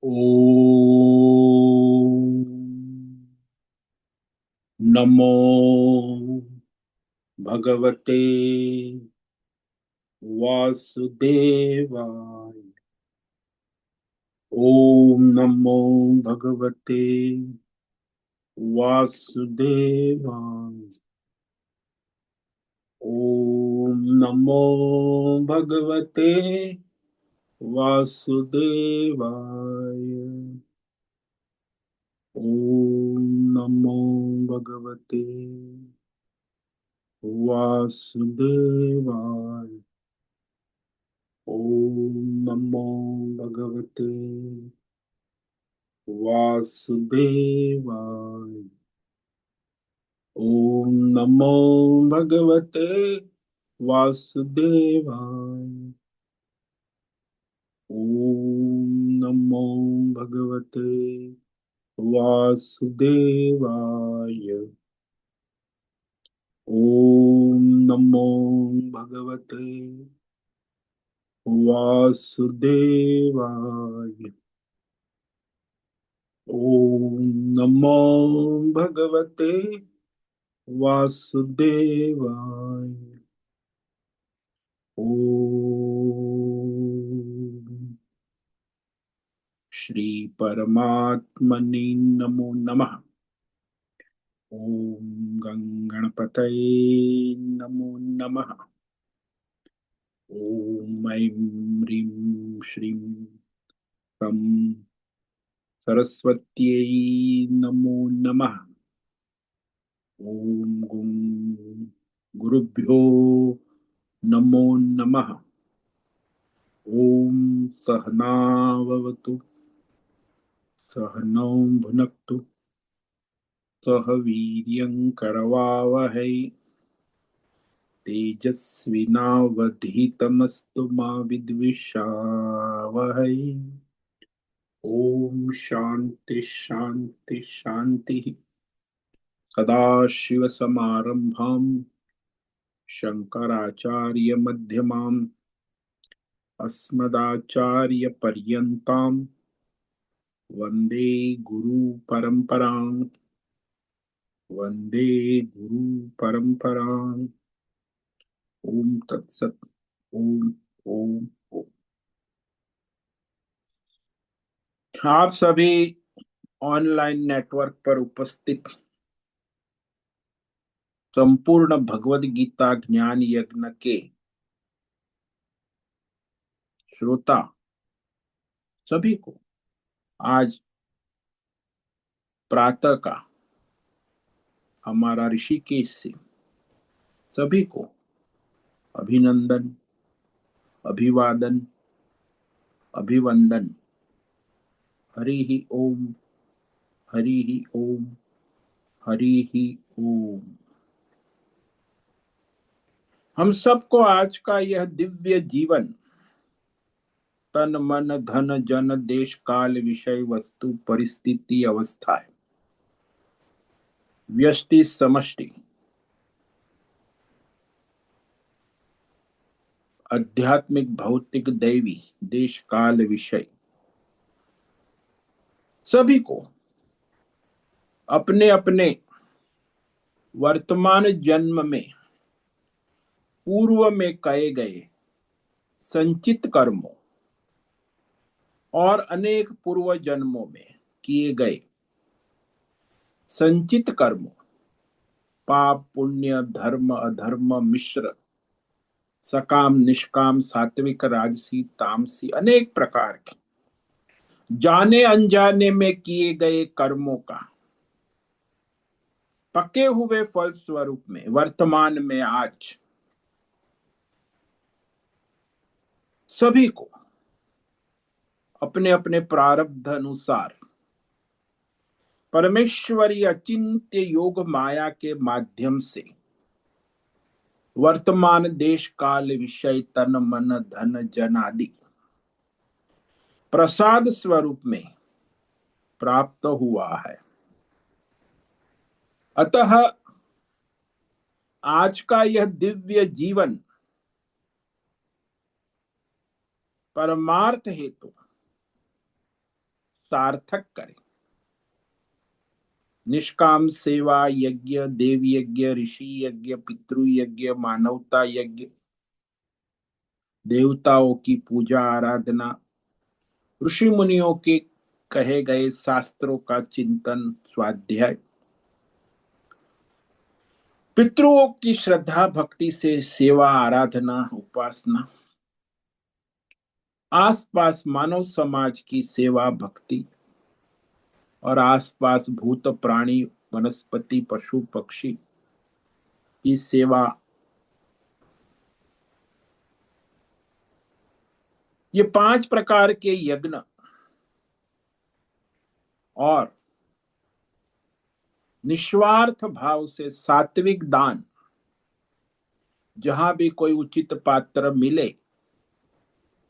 ओम नमो भगवते वासुदेवाय। ओम नमो भगवते वासुदेवाय। ओम नमो भगवते वासुदेवाय। ओम नमो भगवते वासुदेवाय। ओम नमो भगवते वासुदेवाय। ओम नमो भगवते वासुदेवाय। ओम नमो भगवते वासुदेवाय। ओम नमो भगवते वासुदेवाय। ओम नमो भगवते वासुदेवाय। ओम श्री परमात्मने नमो नमः। ओम गंगणपतये नमो नमः। ओम ऐं ह्रीं श्रीं कं सरस्वत्यै नमो नमः। ओम गुं गुरुभ्यो नमो नमः। ओम सहनाववतु सहनौ भुनक्तु सह वीर्यं करवावहै तेजस्विनावधीतमस्तु मा विद्विषावहै। ओम शांति शांति शांति। सदाशिवसमारंभां शंकराचार्यमध्यमाम् अस्मदाचार्यपर्यन्तां वन्दे गुरुपरम्परां। वन्दे गुरुपरम्पराम्। ओम तत्सत। ओम ओम ओम। आप सभी ऑनलाइन नेटवर्क पर उपस्थित संपूर्ण भगवद गीता ज्ञान यज्ञ के श्रोता सभी को आज प्रातः का हमारा ऋषिकेश से सभी को अभिनंदन, अभिवादन, अभिवंदन। हरि ही ओम, हरि ही ओम, हरि ही ओम। हम सबको आज का यह दिव्य जीवन तन मन धन जन देश काल विषय वस्तु परिस्थिति अवस्था है, व्यष्टि समष्टि, आध्यात्मिक भौतिक दैवी देश काल विषय सभी को अपने अपने वर्तमान जन्म में पूर्व में कहे गए संचित कर्मों और अनेक पूर्व जन्मों में किए गए संचित कर्मों, पाप पुण्य धर्म अधर्म मिश्र, सकाम निष्काम सात्विक राजसी तामसी अनेक प्रकार के जाने अनजाने में किए गए कर्मों का पके हुए फल स्वरूप में वर्तमान में आज सभी को अपने अपने प्रारब्ध अनुसार परमेश्वरी अचिंत्य योग माया के माध्यम से वर्तमान देश काल विषय तन मन धन जन आदि प्रसाद स्वरूप में प्राप्त हुआ है। अतः आज का यह दिव्य जीवन परमार्थ हेतु सार्थक करें। निष्काम सेवा, यज्ञ, देव यज्ञ, ऋषि यज्ञ, पितृ यज्ञ, मानवता यज्ञ, देवताओं की पूजा आराधना, ऋषि मुनियों के कहे गए शास्त्रों का चिंतन स्वाध्याय, पितरों की श्रद्धा भक्ति से सेवा आराधना उपासना, आसपास मानव समाज की सेवा भक्ति, और आसपास भूत प्राणी वनस्पति पशु पक्षी की सेवा, ये 5 प्रकार के यज्ञ और निस्वार्थ भाव से सात्विक दान, जहां भी कोई उचित पात्र मिले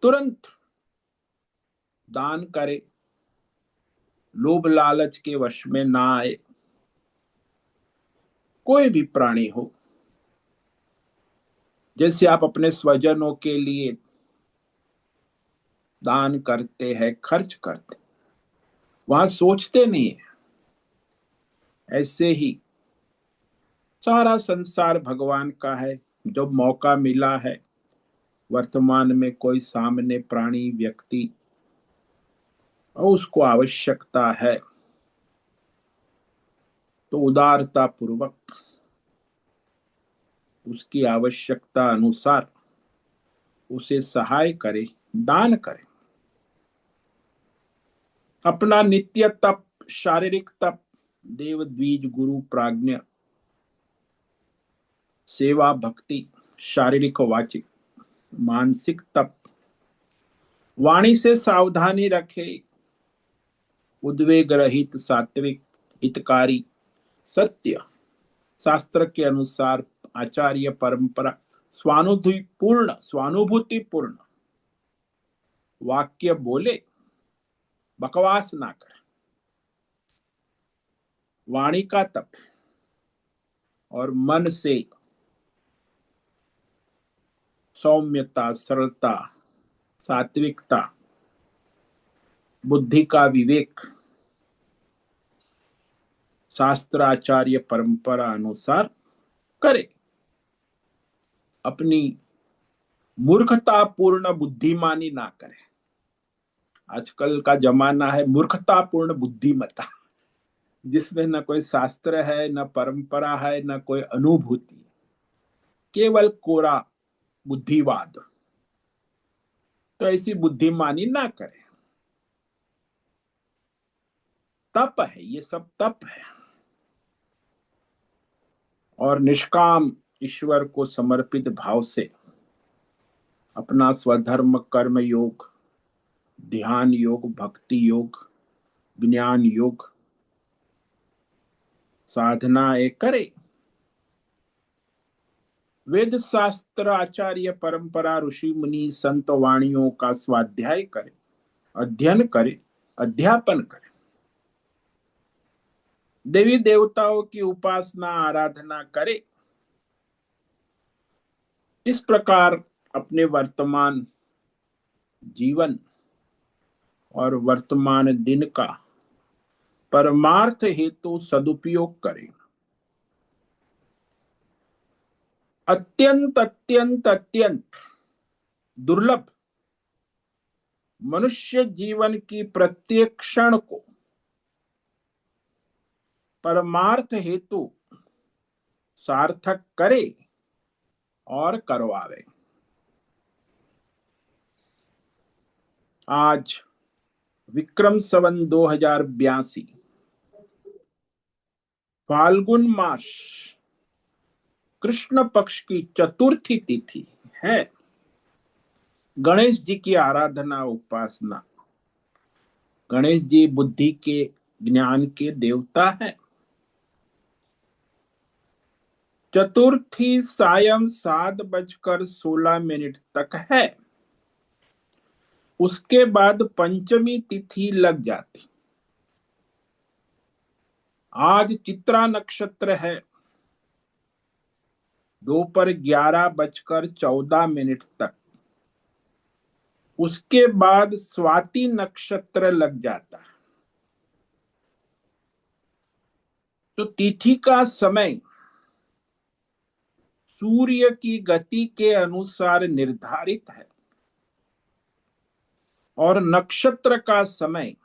तुरंत दान करे, लोभ लालच के वश में ना आए। कोई भी प्राणी हो, जैसे आप अपने स्वजनों के लिए दान करते हैं, खर्च करते, वहां सोचते नहीं है, ऐसे ही सारा संसार भगवान का है। जब मौका मिला है, वर्तमान में कोई सामने प्राणी व्यक्ति और उसको आवश्यकता है, तो उदारता पूर्वक उसकी आवश्यकता अनुसार उसे सहाय करे, दान करे। अपना नित्य तप, शारीरिक तप, देव द्विज गुरु प्राज्ञ सेवा भक्ति, शारीरिक वाचिक मानसिक तप, वाणी से सावधानी रखे, उद्वेग रहित सात्विक हितकारी सत्य, शास्त्र के अनुसार आचार्य परंपरा, स्वानुभूति पूर्ण वाक्य बोले, बकवास ना करे। वाणी का तप और मन से सौम्यता, सरलता, सात्विकता, बुद्धि का विवेक, शास्त्राचार्य परंपरा अनुसार करे। अपनी मूर्खतापूर्ण बुद्धिमानी ना करे। आजकल का जमाना है मूर्खतापूर्ण बुद्धिमत्ता, जिसमें न कोई शास्त्र है, न परंपरा है, न कोई अनुभूति, केवल कोरा बुद्धिवाद। तो ऐसी बुद्धिमानी ना करे। तप है, ये सब तप है। और निष्काम ईश्वर को समर्पित भाव से अपना स्वधर्म, कर्म योग, ध्यान योग, भक्ति योग, ज्ञान योग, साधना करे। वेद शास्त्र, आचार्य परंपरा, ऋषि मुनि संत वाणियों का स्वाध्याय करे, अध्ययन करे, अध्यापन करे। देवी देवताओं की उपासना आराधना करे। इस प्रकार अपने वर्तमान जीवन और वर्तमान दिन का परमार्थ हेतु सदुपयोग करें। अत्यंत अत्यंत अत्यंत दुर्लभ मनुष्य जीवन की प्रत्येक क्षण को परमार्थ हेतु सार्थक करे और करवावे। आज विक्रम संवत 2082 फाल्गुन मास कृष्ण पक्ष की चतुर्थी तिथि है। गणेश जी की आराधना उपासना। गणेश जी बुद्धि के, ज्ञान के देवता है। चतुर्थी सायं 7:16 तक है। उसके बाद पंचमी तिथि लग जाती। आज चित्रा नक्षत्र है, दोपहर 11:14 तक। उसके बाद स्वाति नक्षत्र लग जाता है। तो तिथि का समय सूर्य की गति के अनुसार निर्धारित है और नक्षत्र का समय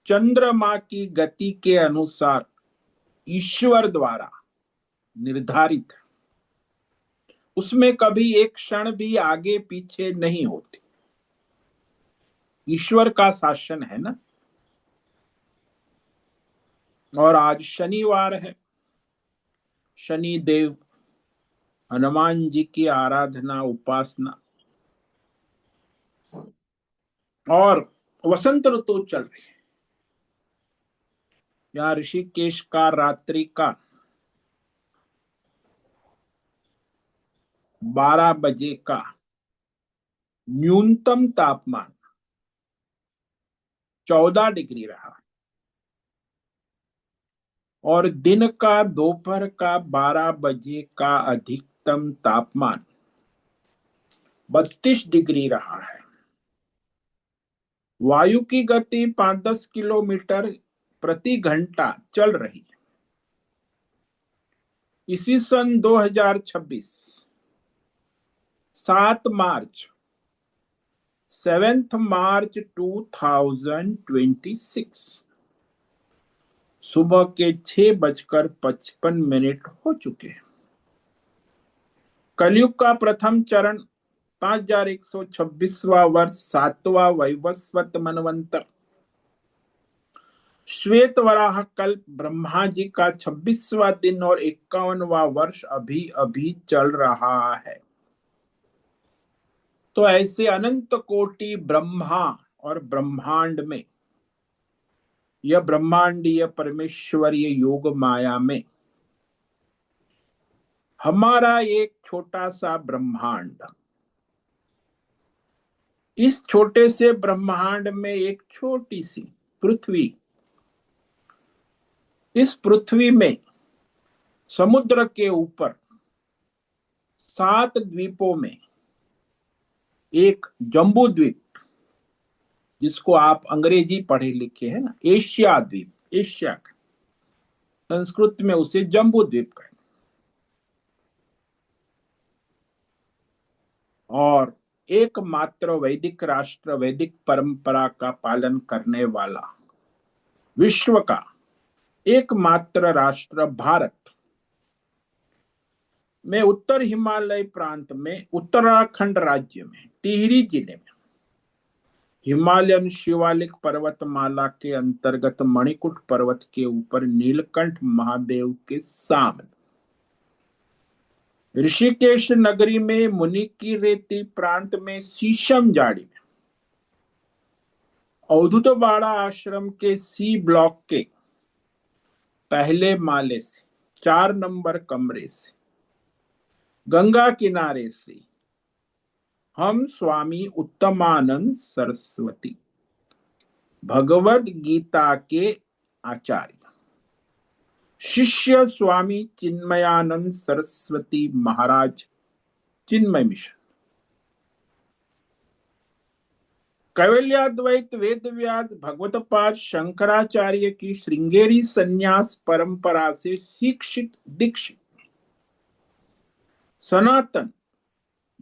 चंद्रमा की गति के अनुसार ईश्वर द्वारा निर्धारित है। उसमें कभी एक क्षण भी आगे पीछे नहीं होती। ईश्वर का शासन है ना। और आज शनिवार है। शनि देव हनुमान जी की आराधना उपासना और वसंत ऋतु चल रही है। यहाँ ऋषिकेश का रात्रि का 12 बजे का न्यूनतम तापमान 14 डिग्री रहा और दिन का दोपहर का 12 बजे का अधिकतम तापमान 32 डिग्री रहा है। वायु की गति 5-10 किलोमीटर प्रति घंटा चल रही है। इसी सन 2026 7 मार्च 7 मार्च 2026 सुबह के 6:55 हो चुके हैं। कलयुग का प्रथम चरण 5126वां वर्ष 7वां वैवस्वत मनवंतर श्वेत वराह कल्प ब्रह्मा जी का 26वां दिन और 51वां वर्ष अभी अभी चल रहा है। तो ऐसे अनंत कोटि ब्रह्मा और ब्रह्मांड में यह ब्रह्मांडीय परमेश्वरीय योग माया में हमारा एक छोटा सा ब्रह्मांड, इस छोटे से ब्रह्मांड में एक छोटी सी पृथ्वी, इस पृथ्वी में समुद्र के ऊपर 7 द्वीपों में एक जम्बू द्वीप, जिसको आप अंग्रेजी पढ़े लिखे हैं ना, एशिया द्वीप, एशिया का संस्कृत में उसे जम्बू द्वीप कहते। और एकमात्र वैदिक राष्ट्र, वैदिक परंपरा का पालन करने वाला विश्व का एकमात्र राष्ट्र भारत में उत्तर हिमालय प्रांत में उत्तराखंड राज्य में टिहरी जिले में हिमालयन शिवालिक पर्वतमाला के अंतर्गत मणिकूट पर्वत के ऊपर नीलकंठ महादेव के सामने ऋषिकेश नगरी में मुनि की रेती प्रांत में शीशम झाड़ी में अवधूत बाड़ा आश्रम के सी ब्लॉक के पहले माले से 4 नंबर कमरे से गंगा किनारे से हम स्वामी उत्तमानंद सरस्वती भगवद गीता के आचार्य शिष्य स्वामी चिन्मयानंद सरस्वती महाराज चिन्मय मिशन कैवल्याद्वैत वेद व्यास भगवत पाद शंकराचार्य की श्रृंगेरी संन्यास परंपरा से शिक्षित दीक्षित सनातन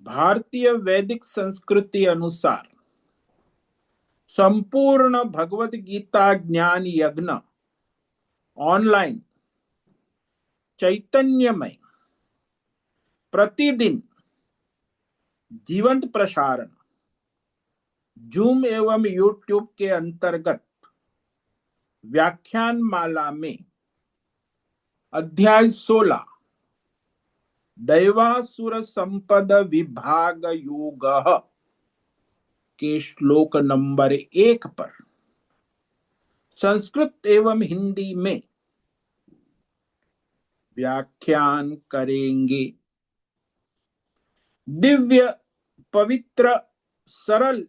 भारतीय वैदिक संस्कृति अनुसार संपूर्ण भगवत गीता ज्ञान यज्ञ ऑनलाइन चैतन्यमय प्रतिदिन जीवंत प्रसारण जूम एवं यूट्यूब के अंतर्गत व्याख्यान माला में अध्याय 16 दैवासुर संपद विभाग योग के श्लोक नंबर 1 पर संस्कृत एवं हिंदी में व्याख्यान करेंगे। दिव्य पवित्र सरल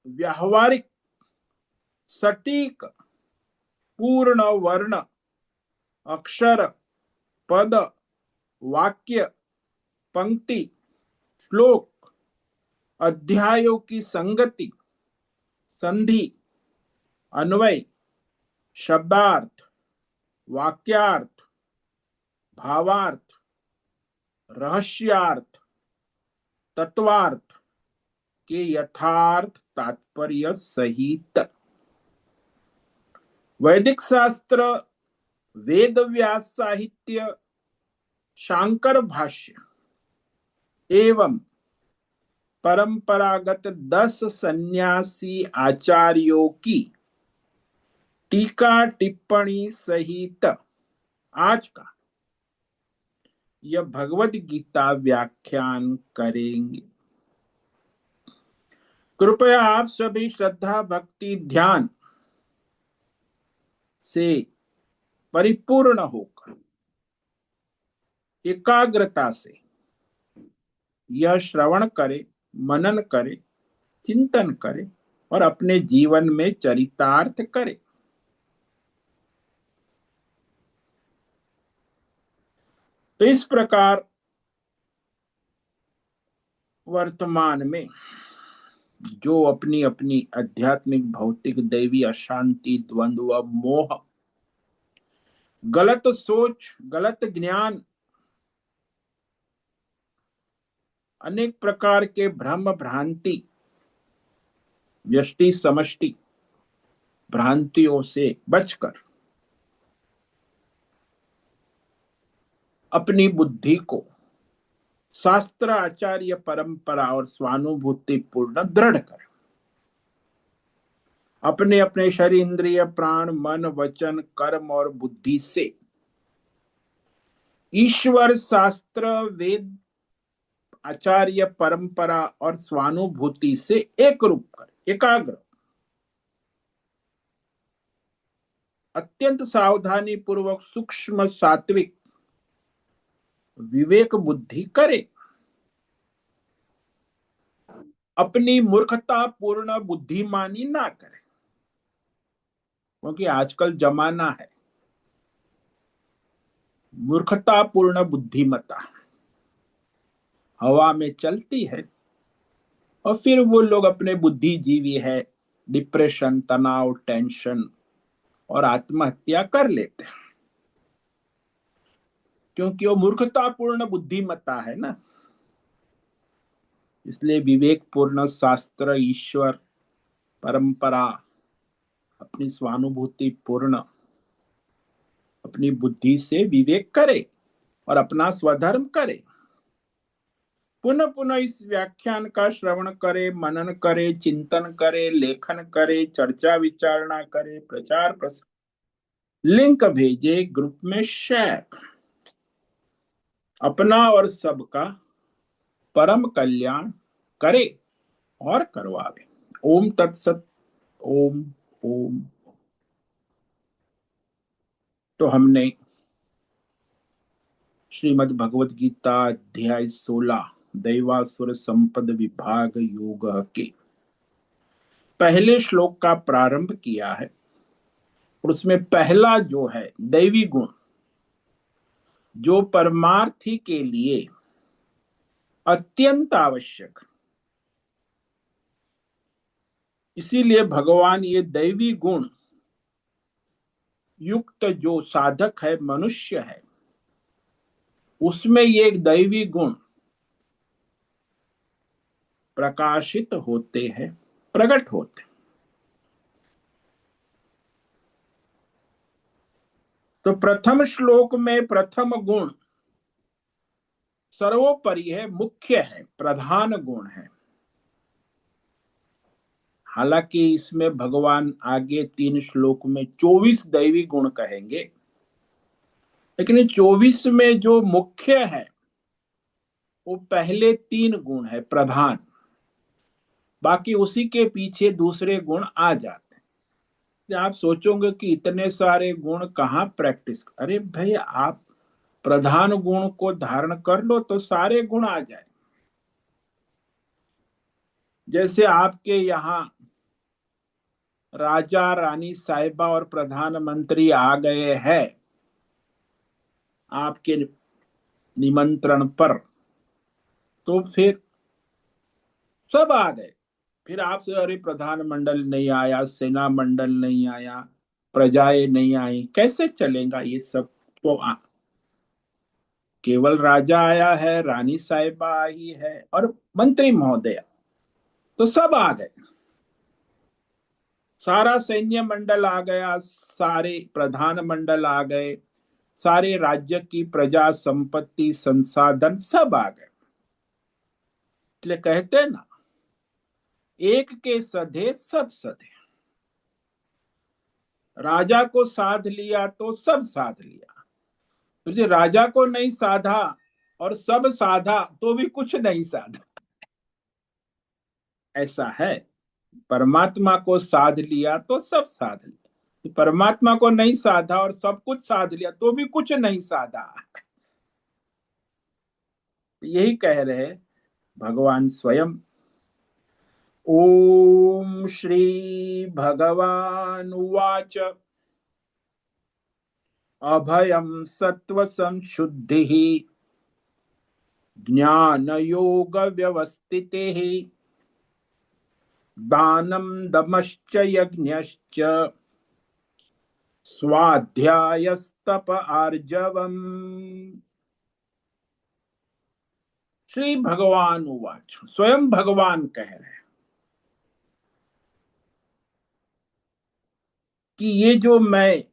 व्यावहारिक सटीक पूर्ण वर्ण अक्षर पद वाक्य पंक्ति श्लोक अध्यायों की संगति संधि अन्वय शब्दार्थ वाक्यार्थ, भावार्थ, रहस्यार्थ, तत्वार्थ के यथार्थ तात्पर्य सहित वैदिक शास्त्र, वेद व्यास साहित्य, शांकर भाष्य एवं परंपरागत 10 सन्यासी आचार्यों की टीका टिप्पणी सहित आज का यह भगवत गीता व्याख्यान करेंगे। कृपया आप सभी श्रद्धा भक्ति ध्यान से परिपूर्ण होकर एकाग्रता से यह श्रवण करें, मनन करें, चिंतन करें और अपने जीवन में चरितार्थ करें। तो इस प्रकार वर्तमान में जो अपनी अपनी आध्यात्मिक, भौतिक, दैवी अशांति, द्वंद्व, मोह, गलत सोच, गलत ज्ञान, अनेक प्रकार के भ्रम भ्रांति, व्यष्टि समष्टि भ्रांतियों से बचकर अपनी बुद्धि को शास्त्र, आचार्य, परंपरा और स्वानुभूति पूर्ण दृढ़ कर अपने अपने शरीर, इंद्रिय, प्राण, मन, वचन, कर्म और बुद्धि से ईश्वर, शास्त्र, वेद, आचार्य, परंपरा और स्वानुभूति से एक रूप कर एकाग्र अत्यंत सावधानी पूर्वक सूक्ष्म सात्विक विवेक बुद्धि करे। अपनी मूर्खता पूर्ण बुद्धिमानी ना करे, क्योंकि आजकल जमाना है मूर्खता पूर्ण बुद्धिमता हवा में चलती है और फिर वो लोग अपने बुद्धिजीवी है, डिप्रेशन, तनाव, टेंशन और आत्महत्या कर लेते हैं, क्योंकि वो मूर्खतापूर्ण बुद्धिमत्ता है ना। इसलिए विवेक पूर्ण शास्त्र, ईश्वर, परंपरा, अपनी स्वानुभूति पूर्ण अपनी बुद्धि से विवेक करे और अपना स्वधर्म करे। पुनः पुनः इस व्याख्यान का श्रवण करे, मनन करे, चिंतन करे, लेखन करे, चर्चा विचारणा करे, प्रचार प्रसार, लिंक भेजे, ग्रुप में शेयर, अपना और सबका परम कल्याण करे और करवावे। ओम तत्सत। ओम ओम। तो हमने श्रीमद् भगवत गीता अध्याय 16 दैवासुर संपद विभाग योग के पहले श्लोक का प्रारंभ किया है और उसमें पहला जो है दैवी गुण, जो परमार्थी के लिए अत्यंत आवश्यक, इसीलिए भगवान ये दैवी गुण युक्त जो साधक है, मनुष्य है, उसमें ये एक दैवी गुण प्रकाशित होते हैं, प्रकट होते हैं। तो प्रथम श्लोक में प्रथम गुण सर्वोपरि है, मुख्य है, प्रधान गुण है। हालांकि इसमें भगवान आगे 3 श्लोक में 24 दैवी गुण कहेंगे, लेकिन 24 में जो मुख्य है वो पहले 3 गुण है प्रधान, बाकी उसी के पीछे दूसरे गुण आ जाते हैं। आप सोचोगे कि इतने सारे गुण कहाँ प्रैक्टिस, अरे भाई आप प्रधान गुण को धारण कर लो तो सारे गुण आ जाए। जैसे आपके यहाँ राजा रानी साहिबा और प्रधानमंत्री आ गए हैं आपके निमंत्रण पर, तो फिर सब आ गए, फिर आपसे अरे प्रधान मंडल नहीं आया, सेना मंडल नहीं आया, प्रजाएं नहीं आई, कैसे चलेगा ये सब? तो केवल राजा आया है, रानी साहिबा आई है और मंत्री महोदय, तो सब आ गए। सारा सैन्य मंडल आ गया, सारे प्रधान मंडल आ गए, सारे राज्य की प्रजा संपत्ति संसाधन सब आ गए। इसलिए कहते हैं ना, एक के सधे सब सधे। राजा को साध लिया तो सब साध लिया, तो जो राजा को नहीं साधा और सब साधा तो भी कुछ नहीं साधा, ऐसा है। परमात्मा को साध लिया तो सब साध लिया, परमात्मा को नहीं साधा और सब कुछ साध लिया तो भी कुछ नहीं साधा। यही कह रहे भगवान स्वयं। ओम श्री भगवान उवाच अभयं सत्व संशुद्धि ज्ञान योग व्यवस्थितिः दानं दमश्च यज्ञश्च स्वाध्यायस्तप आर्जवम्। श्री भगवान उवाच, स्वयं भगवान कह रहे हैं कि ये जो मैं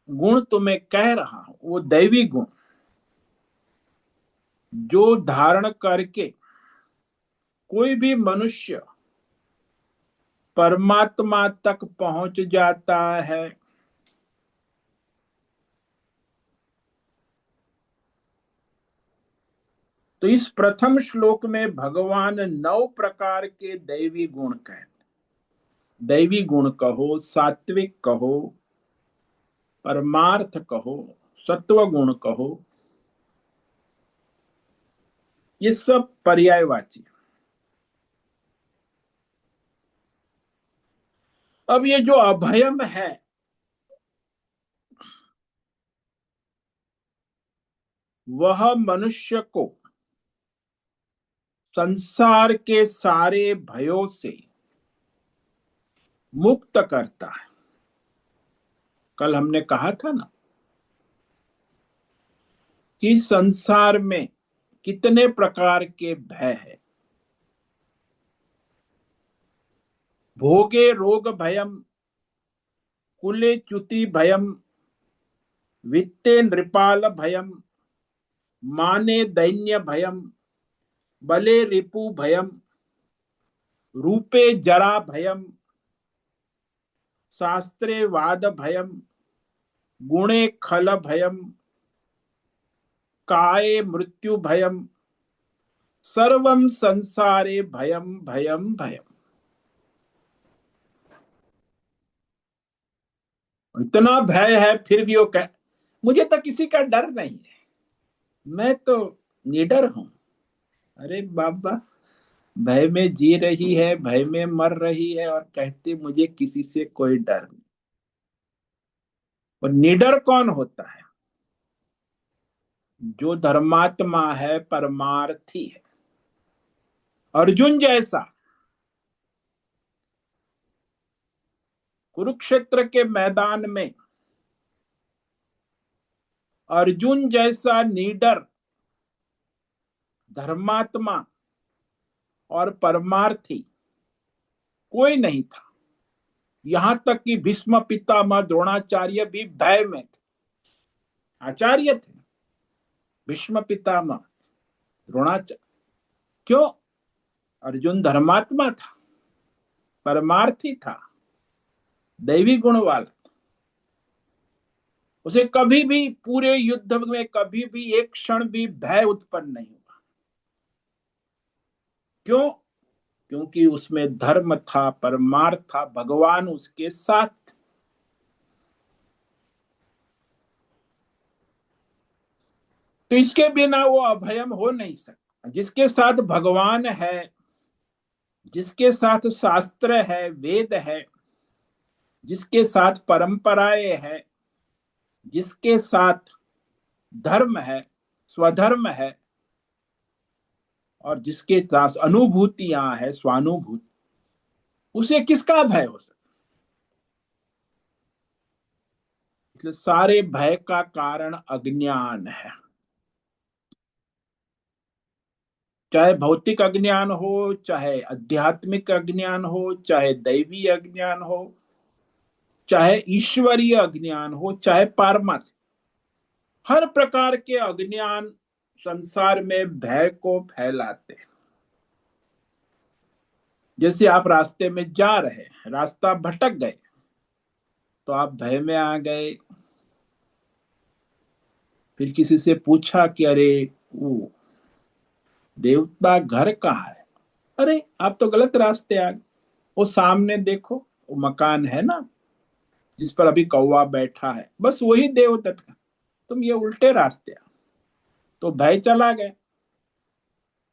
गुण तुम्हें कह रहा हूं वो दैवी गुण, जो धारण करके कोई भी मनुष्य परमात्मा तक पहुंच जाता है। तो इस प्रथम श्लोक में भगवान 9 प्रकार के दैवी गुण कहते। दैवी गुण कहो, सात्विक कहो, परमार्थ कहो, सत्व गुण कहो, ये सब पर्यायवाची। अब ये जो अभयम है, वह मनुष्य को संसार के सारे भयों से मुक्त करता है। कल हमने कहा था ना कि संसार में कितने प्रकार के भय है। भोगे रोग भयम, कुले च्युति भयम, वित्ते नृपाल भयम, माने दैन्य भयम, बले रिपु भयम, रूपे जरा भयम, शास्त्रे वाद भयम, गुणे खल भयम, काये मृत्यु भयम, सर्वम संसारे भयम भयम भयम। इतना भय है फिर भी वो कह, मुझे तो किसी का डर नहीं है, मैं तो निडर हूं। अरे बाबा, भय में जी रही है, भय में मर रही है और कहती मुझे किसी से कोई डर नहीं। और निडर कौन होता है? जो धर्मात्मा है, परमार्थी है। अर्जुन जैसा कुरुक्षेत्र के मैदान में अर्जुन जैसा निडर धर्मात्मा और परमार्थी कोई नहीं था। यहां तक कि भीष्म पितामह द्रोणाचार्य भी भय में थे। आचार्य थे भीष्म पितामह द्रोणाचार्य। क्यों? अर्जुन धर्मात्मा था, परमार्थी था, दैवी गुण वाला। उसे कभी भी पूरे युद्ध में कभी भी एक क्षण भी भय उत्पन्न नहीं हुआ। क्यों? क्योंकि उसमें धर्म था, परमार्थ था, भगवान उसके साथ। तो इसके बिना वो अभयम हो नहीं सकता। जिसके साथ भगवान है, जिसके साथ शास्त्र है, वेद है, जिसके साथ परंपराएं है, जिसके साथ धर्म है, स्वधर्म है, और जिसके साथ अनुभूतियां है, स्वानुभूति, उसे किसका भय हो सकता? इसलिए सारे भय का कारण अज्ञान है। चाहे भौतिक अज्ञान हो, चाहे आध्यात्मिक अज्ञान हो, चाहे दैवी अज्ञान हो, चाहे ईश्वरीय अज्ञान हो, चाहे पारमार्थिक, हर प्रकार के अज्ञान संसार में भय को फैलाते हैं। जैसे आप रास्ते में जा रहे हैं, रास्ता भटक गए, तो आप भय में आ गए। फिर किसी से पूछा कि अरे वो देवता घर कहाँ है? अरे आप तो गलत रास्ते आ गए। वो सामने देखो, वो मकान है ना जिस पर अभी कौवा बैठा है, बस वही देवदत्त का। तुम ये उल्टे रास्ते आ। तो भय चला गया।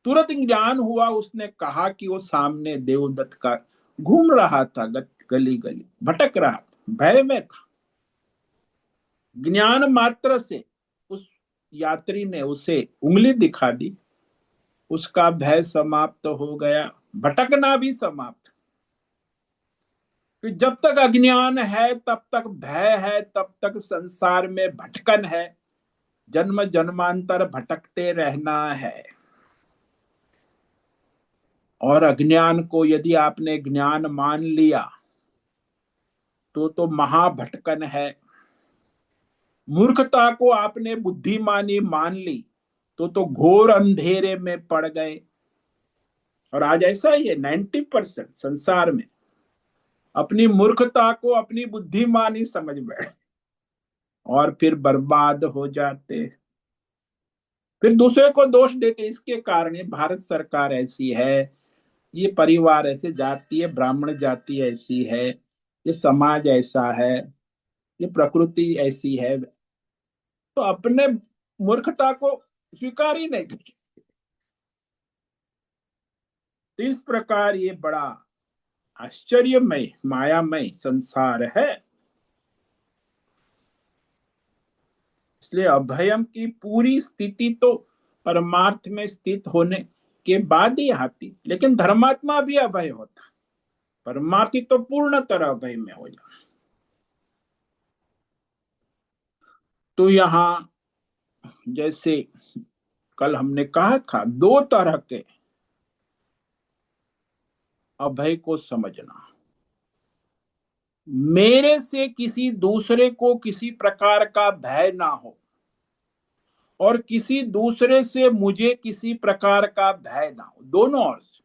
तुरंत ज्ञान हुआ, उसने कहा कि वो सामने देवदत्त का घूम रहा था, गली गली भटक रहा था, भय में था। ज्ञान मात्र से उस यात्री ने उसे उंगली दिखा दी, उसका भय समाप्त हो गया, भटकना भी समाप्त। कि जब तक अज्ञान है तब तक भय है, तब तक संसार में भटकन है, जन्म जन्मांतर भटकते रहना है। और अज्ञान को यदि आपने ज्ञान मान लिया तो महाभटकन है। मूर्खता को आपने बुद्धिमानी मान ली तो घोर अंधेरे में पड़ गए। और आज ऐसा ही है, 90% संसार में अपनी मूर्खता को अपनी बुद्धिमानी समझ बैठे और फिर बर्बाद हो जाते। फिर दूसरे को दोष देते, इसके कारण ये भारत सरकार ऐसी है, ये परिवार ऐसे, जाति है, ब्राह्मण जाति ऐसी है, ये समाज ऐसा है, ये प्रकृति ऐसी है। तो अपने मूर्खता को स्वीकार ही नहीं करते। तो इस प्रकार ये बड़ा आश्चर्यमय मायामय संसार है। इसलिए अभयम की पूरी स्थिति तो परमार्थ में स्थित होने के बाद ही आती, लेकिन धर्मात्मा भी अभय होता, परमार्थी तो पूर्ण तरह अभय में हो जाए। तो यहाँ जैसे कल हमने कहा था, दो तरह के अभय को समझना। मेरे से किसी दूसरे को किसी प्रकार का भय ना हो, और किसी दूसरे से मुझे किसी प्रकार का भय ना हो, दोनों ओर से,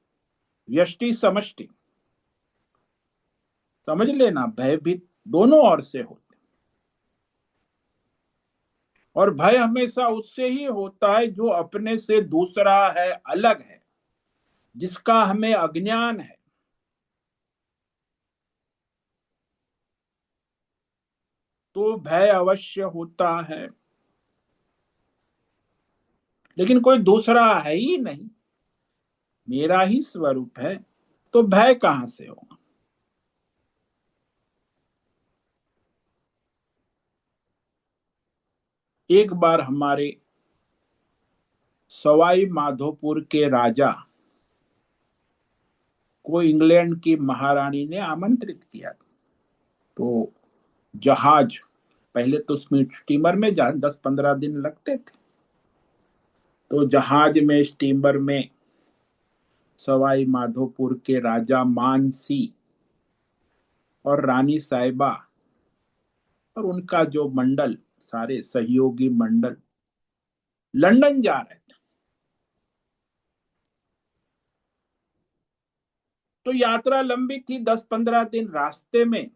व्यष्टि समष्टि। समझ लेना, भयभीत दोनों ओर से होते। और भय हमेशा उससे ही होता है जो अपने से दूसरा है, अलग है, जिसका हमें अज्ञान है। तो भय अवश्य होता है। लेकिन कोई दूसरा है ही नहीं, मेरा ही स्वरूप है, तो भय कहां से होगा? एक बार हमारे सवाई माधोपुर के राजा को इंग्लैंड की महारानी ने आमंत्रित किया। तो जहाज, पहले तो उसमें स्टीमर में जा 10-15 दिन लगते थे। तो जहाज में, स्टीमर में सवाई माधोपुर के राजा मानसी और रानी साहिबा और उनका जो मंडल, सारे सहयोगी मंडल लंदन जा रहे थे। तो यात्रा लंबी थी, 10-15 दिन। रास्ते में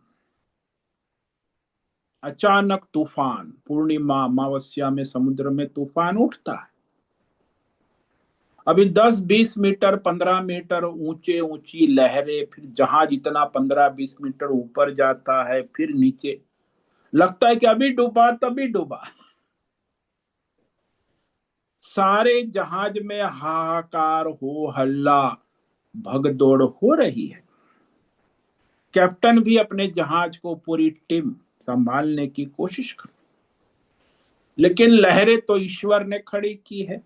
अचानक तूफान, पूर्णिमा अमावस्या में समुद्र में तूफान उठता है। अभी 10-20 मीटर, 15 मीटर ऊंचे ऊंची लहरें, फिर जहाज इतना 15-20 मीटर ऊपर जाता है, फिर नीचे, लगता है कि अभी डूबा तभी डूबा। सारे जहाज में हाहाकार, हो हल्ला, भगदौड़ हो रही है। कैप्टन भी अपने जहाज को, पूरी टीम संभालने की कोशिश कर, लेकिन लहरें तो ईश्वर ने खड़ी की है।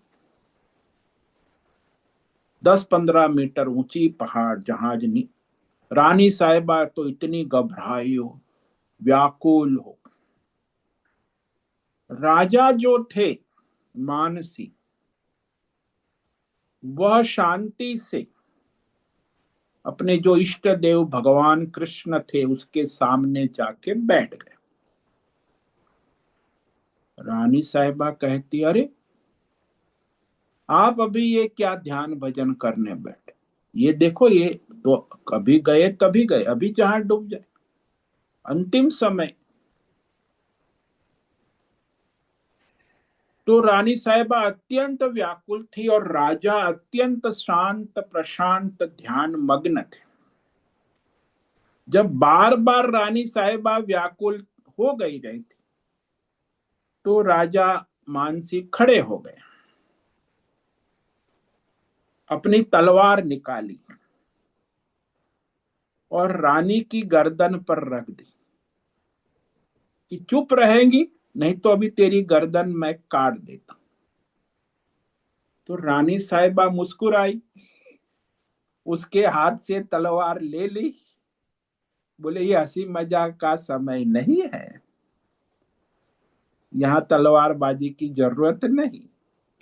10-15 मीटर ऊंची पहाड़, जहाज नहीं। रानी साहिबा तो इतनी घबराई हो, व्याकुल हो, राजा जो थे मानसी, वह शांति से अपने जो इष्ट देव भगवान कृष्ण थे उसके सामने जाके बैठ गए। रानी साहिबा कहती, अरे आप अभी ये क्या ध्यान भजन करने बैठे, ये देखो, ये तो कभी गए तभी गए, अभी जहां डूब जाए, अंतिम समय। तो रानी साहिबा अत्यंत व्याकुल थी और राजा अत्यंत शांत प्रशांत ध्यान मग्न थे। जब बार बार रानी साहिबा व्याकुल हो गई रही थी, तो राजा मानसी खड़े हो गए, अपनी तलवार निकाली और रानी की गर्दन पर रख दी कि चुप रहेंगी, नहीं तो अभी तेरी गर्दन मैं काट देता। तो रानी साहिबा मुस्कुराई, उसके हाथ से तलवार ले ली, बोले ये हंसी मजाक का समय नहीं है, यहाँ तलवारबाजी की जरूरत नहीं।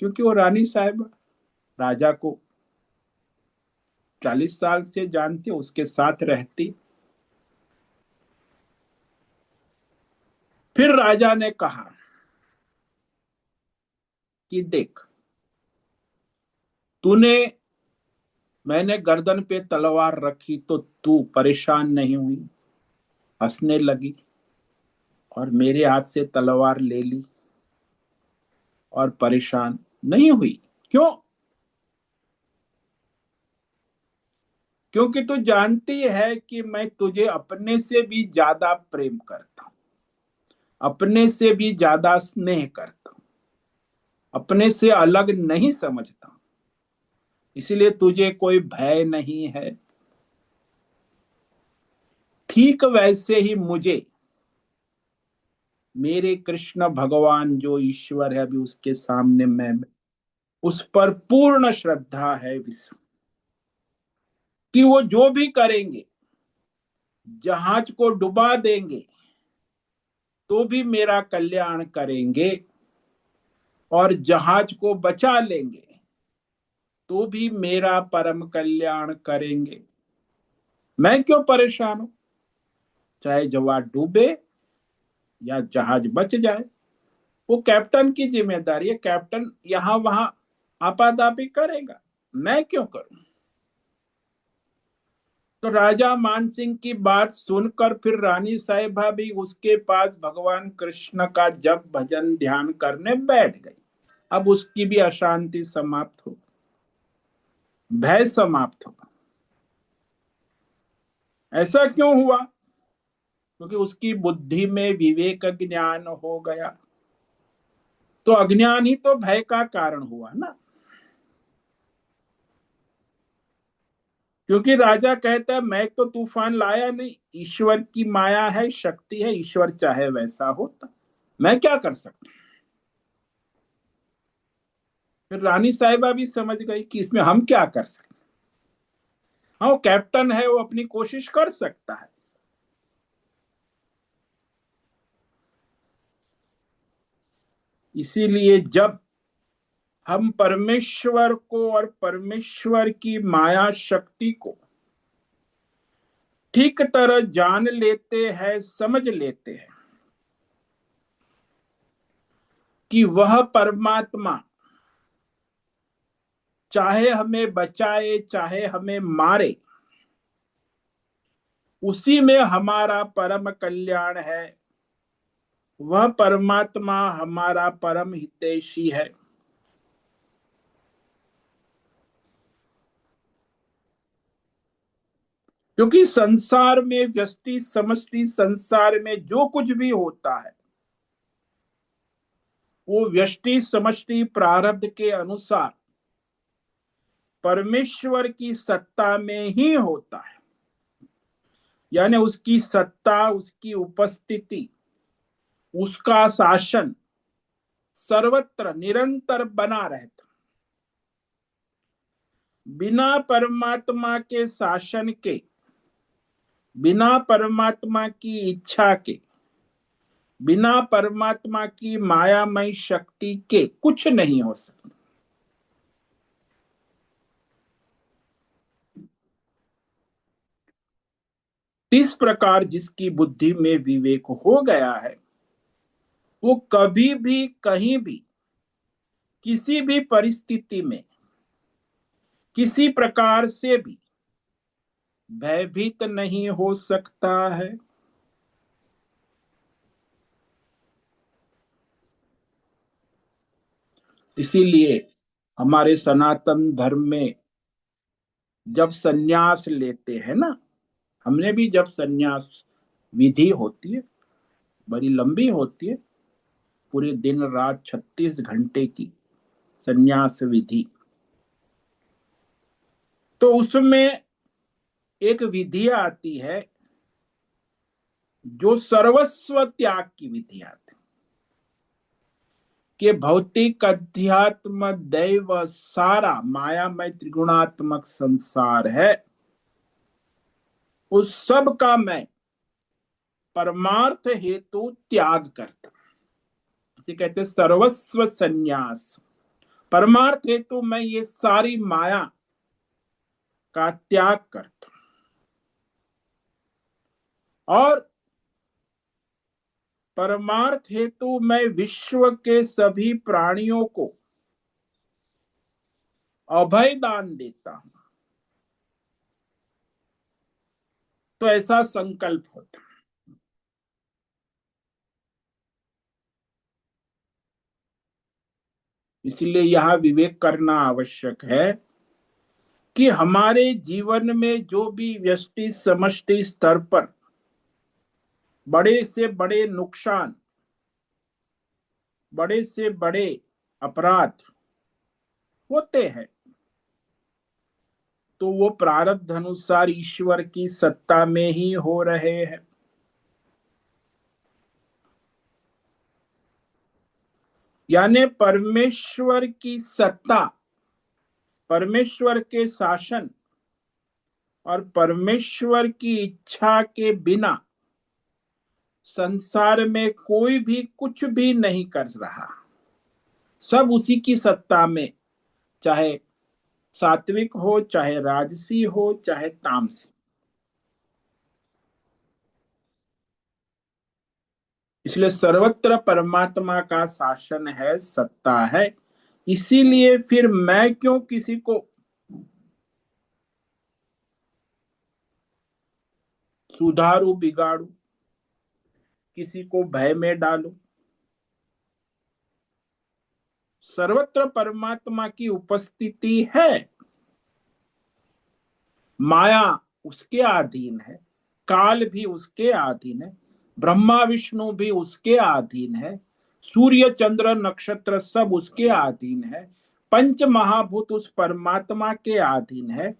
क्योंकि वो रानी साहिबा राजा को 40 साल से जानती, उसके साथ रहती। फिर राजा ने कहा कि देख, तूने, मैंने गर्दन पे तलवार रखी तो तू परेशान नहीं हुई, हंसने लगी और मेरे हाथ से तलवार ले ली और परेशान नहीं हुई। क्यों? क्योंकि तू जानती है कि मैं तुझे अपने से भी ज्यादा प्रेम करता हूं, अपने से भी ज्यादा स्नेह करता हूं, अपने से अलग नहीं समझता, इसलिए तुझे कोई भय नहीं है। ठीक वैसे ही मुझे मेरे कृष्ण भगवान जो ईश्वर है, अभी उसके सामने मैं उस पर पूर्ण श्रद्धा है, विश्व कि वो जो भी करेंगे, जहाज को डुबा देंगे तो भी मेरा कल्याण करेंगे, और जहाज को बचा लेंगे तो भी मेरा परम कल्याण करेंगे। मैं क्यों परेशान हूं, चाहे जहाज डूबे या जहाज बच जाए, वो कैप्टन की जिम्मेदारी है, कैप्टन यहां वहां आपाधापी करेगा, मैं क्यों करूं। तो राजा मान सिंह की बात सुनकर फिर रानी साहिबा भी उसके पास भगवान कृष्ण का जप भजन ध्यान करने बैठ गई। अब उसकी भी अशांति समाप्त हो, भय समाप्त हो। ऐसा क्यों हुआ? क्योंकि उसकी बुद्धि में विवेक ज्ञान हो गया। तो अज्ञान ही तो भय का कारण हुआ ना। क्योंकि राजा कहता है मैं तो तूफान लाया नहीं, ईश्वर की माया है, शक्ति है, ईश्वर चाहे वैसा होता, मैं क्या कर सकता। फिर रानी साहिबा भी समझ गई कि इसमें हम क्या कर सकते। हाँ, वो कैप्टन है, वो अपनी कोशिश कर सकता है। इसीलिए जब हम परमेश्वर को और परमेश्वर की माया शक्ति को ठीक तरह जान लेते हैं, समझ लेते हैं कि वह परमात्मा चाहे हमें बचाए चाहे हमें मारे, उसी में हमारा परम कल्याण है, वह परमात्मा हमारा परम हितैषी है। क्योंकि संसार में व्यष्टि समष्टि, संसार में जो कुछ भी होता है वो व्यष्टि समष्टि प्रारब्ध के अनुसार परमेश्वर की सत्ता में ही होता है। यानी उसकी सत्ता, उसकी उपस्थिति, उसका शासन सर्वत्र निरंतर बना रहता। बिना परमात्मा के शासन के, बिना परमात्मा की इच्छा के बिना परमात्मा की मायामय शक्ति के कुछ नहीं हो सकता। इस प्रकार जिसकी बुद्धि में विवेक हो गया है, वो कभी भी कहीं भी किसी भी परिस्थिति में किसी प्रकार से भी भयभीत नहीं हो सकता है। इसीलिए हमारे सनातन धर्म में जब सन्यास लेते हैं ना, हमने भी जब सन्यास विधि होती है, बड़ी लंबी होती है, पूरे दिन रात 36 घंटे की सन्यास विधि, तो उसमें एक विधि आती है जो सर्वस्व त्याग की विधि आती है, कि भौतिक अध्यात्म दैव सारा मायामय त्रिगुणात्मक संसार है, उस सब का मैं परमार्थ हेतु त्याग करता, इसे कहते हैं सर्वस्व संन्यास। परमार्थ हेतु मैं ये सारी माया का त्याग करता और परमार्थ हेतु मैं विश्व के सभी प्राणियों को अभय दान देता हूं। तो ऐसा संकल्प होता, इसलिए यहां विवेक करना आवश्यक है कि हमारे जीवन में जो भी व्यष्टि समष्टि स्तर पर बड़े से बड़े नुकसान, बड़े से बड़े अपराध होते हैं, तो वो प्रारब्ध अनुसार ईश्वर की सत्ता में ही हो रहे हैं। यानी परमेश्वर की सत्ता, परमेश्वर के शासन और परमेश्वर की इच्छा के बिना संसार में कोई भी कुछ भी नहीं कर रहा। सब उसी की सत्ता में, चाहे सात्विक हो, चाहे राजसी हो, चाहे तामसी। इसलिए सर्वत्र परमात्मा का शासन है, सत्ता है। इसीलिए फिर मैं क्यों किसी को सुधारू बिगाड़ू, किसी को भय में डालू। सर्वत्र परमात्मा की उपस्थिति है, माया उसके अधीन है, काल भी उसके अधीन है, ब्रह्मा विष्णु भी उसके अधीन है, सूर्य चंद्र नक्षत्र सब उसके अधीन है, पंच महाभूत उस परमात्मा के अधीन है।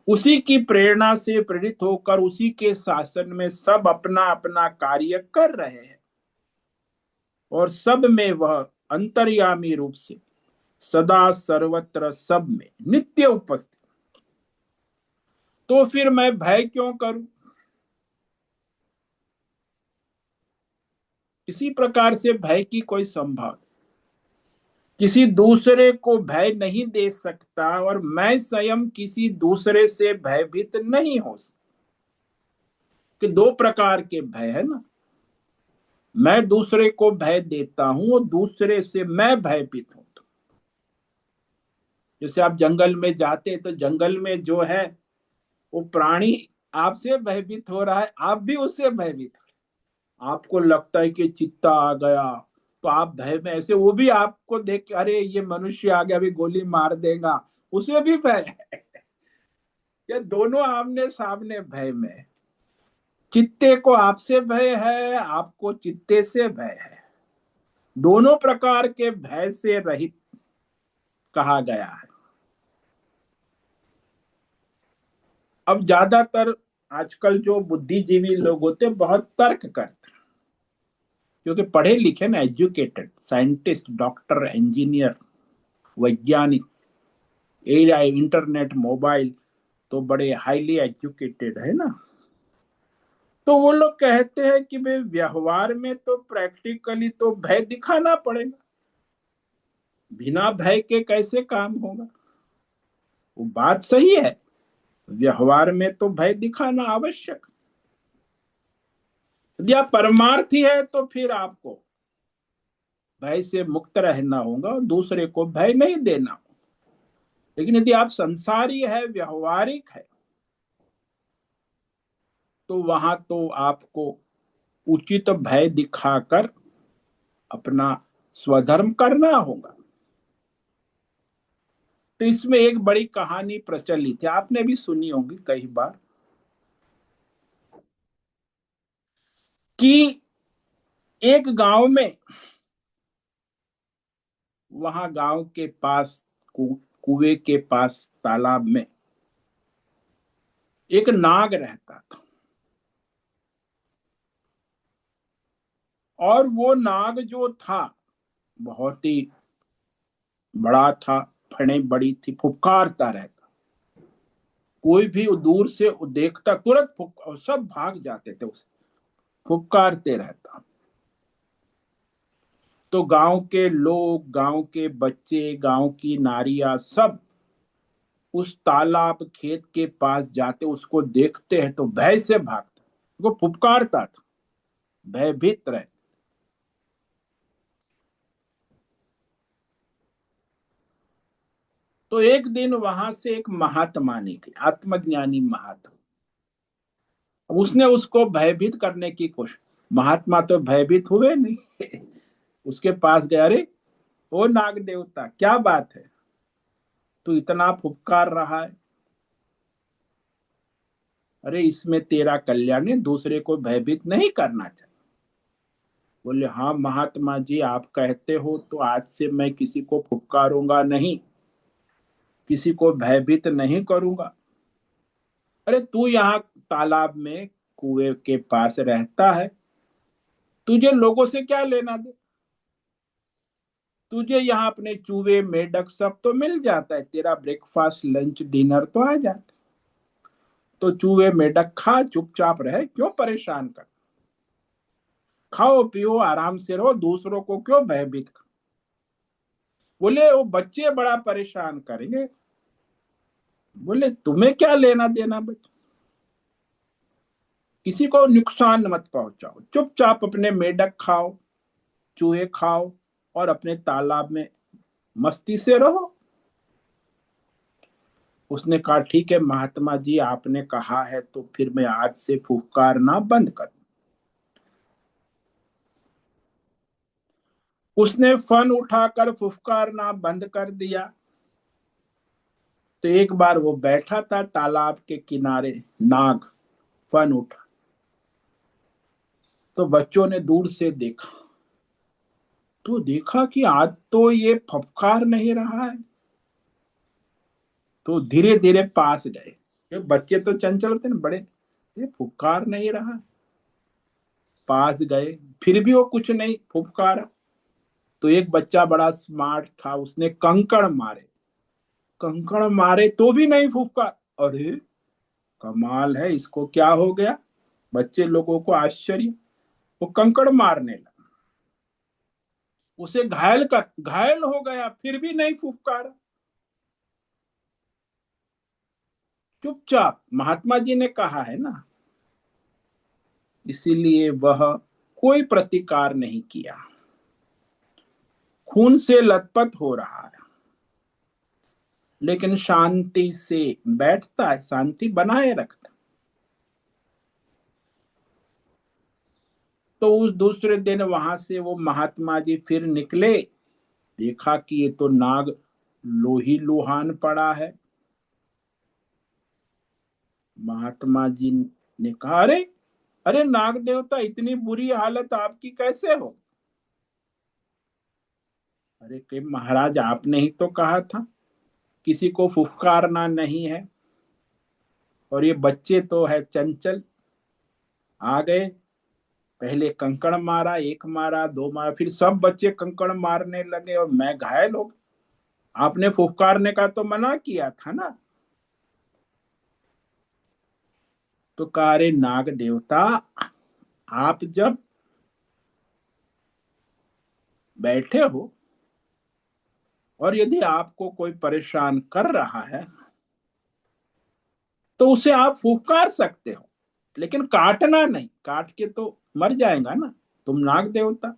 उसी की प्रेरणा से प्रेरित होकर उसी के शासन में सब अपना अपना कार्य कर रहे हैं और सब में वह अंतर्यामी रूप से सदा सर्वत्र सब में नित्य उपस्थित। तो फिर मैं भय क्यों करूं? किसी प्रकार से भय की कोई संभावना, किसी दूसरे को भय नहीं दे सकता और मैं स्वयं किसी दूसरे से भयभीत नहीं हो सकता। कि दो प्रकार के भय है ना, मैं दूसरे को भय देता हूं और दूसरे से मैं भयभीत हूं। जैसे आप जंगल में जाते हैं तो जंगल में जो है वो प्राणी आपसे भयभीत हो रहा है, आप भी उससे भयभीत हो रहे हैं। आपको लगता है कि चित्ता आ गया तो आप भय में ऐसे, वो भी आपको देख के अरे ये मनुष्य आ गया अभी गोली मार देगा, उसे भी भय है। ये दोनों आमने सामने भय में है। चित्ते को आपसे भय है, आपको चित्ते से भय है। दोनों प्रकार के भय से रहित कहा गया है। अब ज्यादातर आजकल जो बुद्धिजीवी लोग होते हैं बहुत तर्क करते हैं, क्योंकि पढ़े लिखे ना, एजुकेटेड साइंटिस्ट, डॉक्टर, इंजीनियर, वैज्ञानिक, एआई, इंटरनेट, मोबाइल, तो बड़े हाईली एजुकेटेड है ना। तो वो लोग कहते हैं कि भाई व्यवहार में तो प्रैक्टिकली तो भय दिखाना पड़ेगा, बिना भय के कैसे काम होगा। वो बात सही है, व्यवहार में तो भय दिखाना आवश्यक। यदि आप परमार्थी है तो फिर आपको भय से मुक्त रहना होगा और दूसरे को भय नहीं देना। लेकिन यदि आप संसारी है, व्यवहारिक है, तो वहां तो आपको उचित भय दिखाकर अपना स्वधर्म करना होगा। तो इसमें एक बड़ी कहानी प्रचलित है, आपने भी सुनी होगी कई बार, कि एक गांव में, वहां गांव के पास कुएं के पास तालाब में एक नाग रहता था। और वो नाग जो था बहुत ही बड़ा था, फणे बड़ी थी, फुफकारता रहता। कोई भी दूर से देखता तुरंत और सब भाग जाते थे उसे, फुफकारते रहता। तो गांव के लोग, गांव के बच्चे, गांव की नारियां सब उस तालाब खेत के पास जाते, उसको देखते हैं तो भय से भागते, वो फुफकारता था, भयभीत रहे। तो एक दिन वहां से एक महात्मा निकले, आत्मज्ञानी महात्मा। अब उसने उसको भयभीत करने की कोशिश, महात्मा तो भयभीत हुए नहीं। उसके पास गया, अरे ओ नाग देवता, क्या बात है, तू इतना फुफकार रहा है, अरे इसमें तेरा कल्याण है, दूसरे को भयभीत नहीं करना चाहिए। बोले हाँ महात्मा जी, आप कहते हो तो आज से मैं किसी को फुफकारूंगा नहीं, किसी को भयभीत नहीं करूंगा। अरे तू यहाँ तालाब में कुएं के पास रहता है, तुझे लोगों से क्या लेना दे, तुझे यहाँ अपने चूहे मेढक सब तो मिल जाता है, तेरा ब्रेकफास्ट लंच डिनर तो आ जाता। तो चूहे मेढक खा, चुपचाप रहे, क्यों परेशान कर, खाओ पियो आराम से रहो, दूसरों को क्यों भयभीत कर। बोले वो बच्चे बड़ा परेशान करेंगे। बोले तुम्हें क्या लेना देना बच्चे, किसी को नुकसान मत पहुंचाओ, चुपचाप अपने मेढक खाओ, चूहे खाओ और अपने तालाब में मस्ती से रहो। उसने कहा ठीक है महात्मा जी, आपने कहा है तो फिर मैं आज से फुफकारना बंद कर। उसने फन उठाकर फुफकारना बंद कर दिया। तो एक बार वो बैठा था तालाब के किनारे, नाग फन उठा, तो बच्चों ने दूर से देखा, तो देखा कि आज तो ये फुफकार नहीं रहा है। तो धीरे धीरे पास गए, ये बच्चे तो चंचल होते ना बड़े, ये फुफकार नहीं रहा। पास गए, फिर भी वो कुछ नहीं फुफकारा। तो एक बच्चा बड़ा स्मार्ट था, उसने कंकड़ मारे, कंकड़ मारे तो भी नहीं फुफकार। अरे कमाल है, इसको क्या हो गया, बच्चे लोगों को आश्चर्य। वो कंकड़ मारने लगा, उसे घायल कर, घायल हो गया, फिर भी नहीं फुफकारा। चुपचाप, महात्मा जी ने कहा है ना, इसीलिए वह कोई प्रतिकार नहीं किया। खून से लथपथ हो रहा है लेकिन शांति से बैठता है, शांति बनाए रखता। तो उस दूसरे दिन वहां से वो महात्मा जी फिर निकले, देखा कि ये तो नाग लोही लुहान पड़ा है। महात्मा जी ने कहा, अरे अरे नाग देवता, इतनी बुरी हालत आपकी कैसे हो। अरे कि महाराज, आपने ही तो कहा था किसी को फुफकारना नहीं है, और ये बच्चे तो है चंचल, आ गए, पहले कंकड़ मारा, एक मारा, दो मारा, फिर सब बच्चे कंकड़ मारने लगे और मैं घायल हो गया। आपने फुफकारने का तो मना किया था ना। तो कहा, रे नाग देवता, आप जब बैठे हो और यदि आपको कोई परेशान कर रहा है तो उसे आप फुफकार सकते हो, लेकिन काटना नहीं, काट के तो मर जाएगा ना। तुम नाग देवता,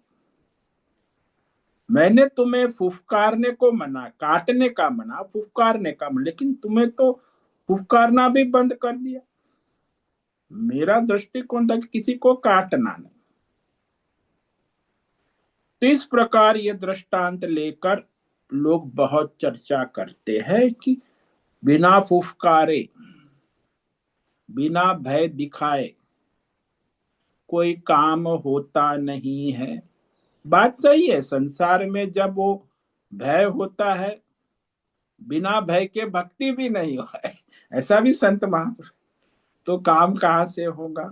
मैंने तुम्हें फुफकारने को मना, काटने का मना, फुफकारने का मना, लेकिन तुम्हें तो फुफकारना भी बंद कर दिया। मेरा दृष्टिकोण था कि किसी को काटना नहीं। तो इस प्रकार ये दृष्टांत लेकर लोग बहुत चर्चा करते हैं कि बिना फुफकारे, बिना भय दिखाए कोई काम होता नहीं है। बात सही है। संसार में जब वो भय होता है, बिना भय के भक्ति भी नहीं हो है, ऐसा भी संत महापुरुष, तो काम कहाँ से होगा।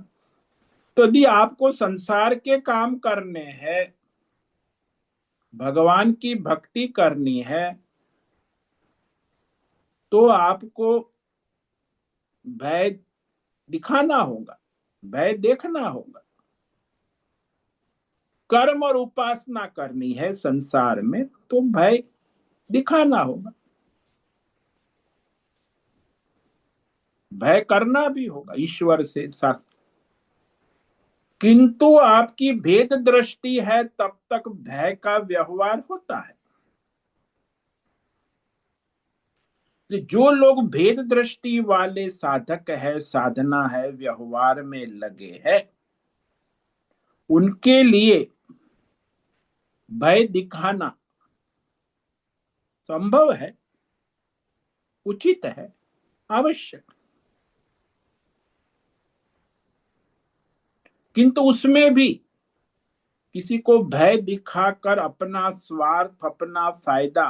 तो यदि आपको संसार के काम करने हैं, भगवान की भक्ति करनी है, तो आपको भय दिखाना होगा, भय देखना होगा। कर्म और उपासना करनी है संसार में तो भय दिखाना होगा, भय करना भी होगा ईश्वर से, शास्त्र। किंतु आपकी भेद दृष्टि है तब तक भय का व्यवहार होता है। तो जो लोग भेद दृष्टि वाले साधक है, साधना है, व्यवहार में लगे हैं, उनके लिए भय दिखाना संभव है, उचित है, आवश्यक। किंतु उसमें भी किसी को भय दिखाकर अपना स्वार्थ, अपना फायदा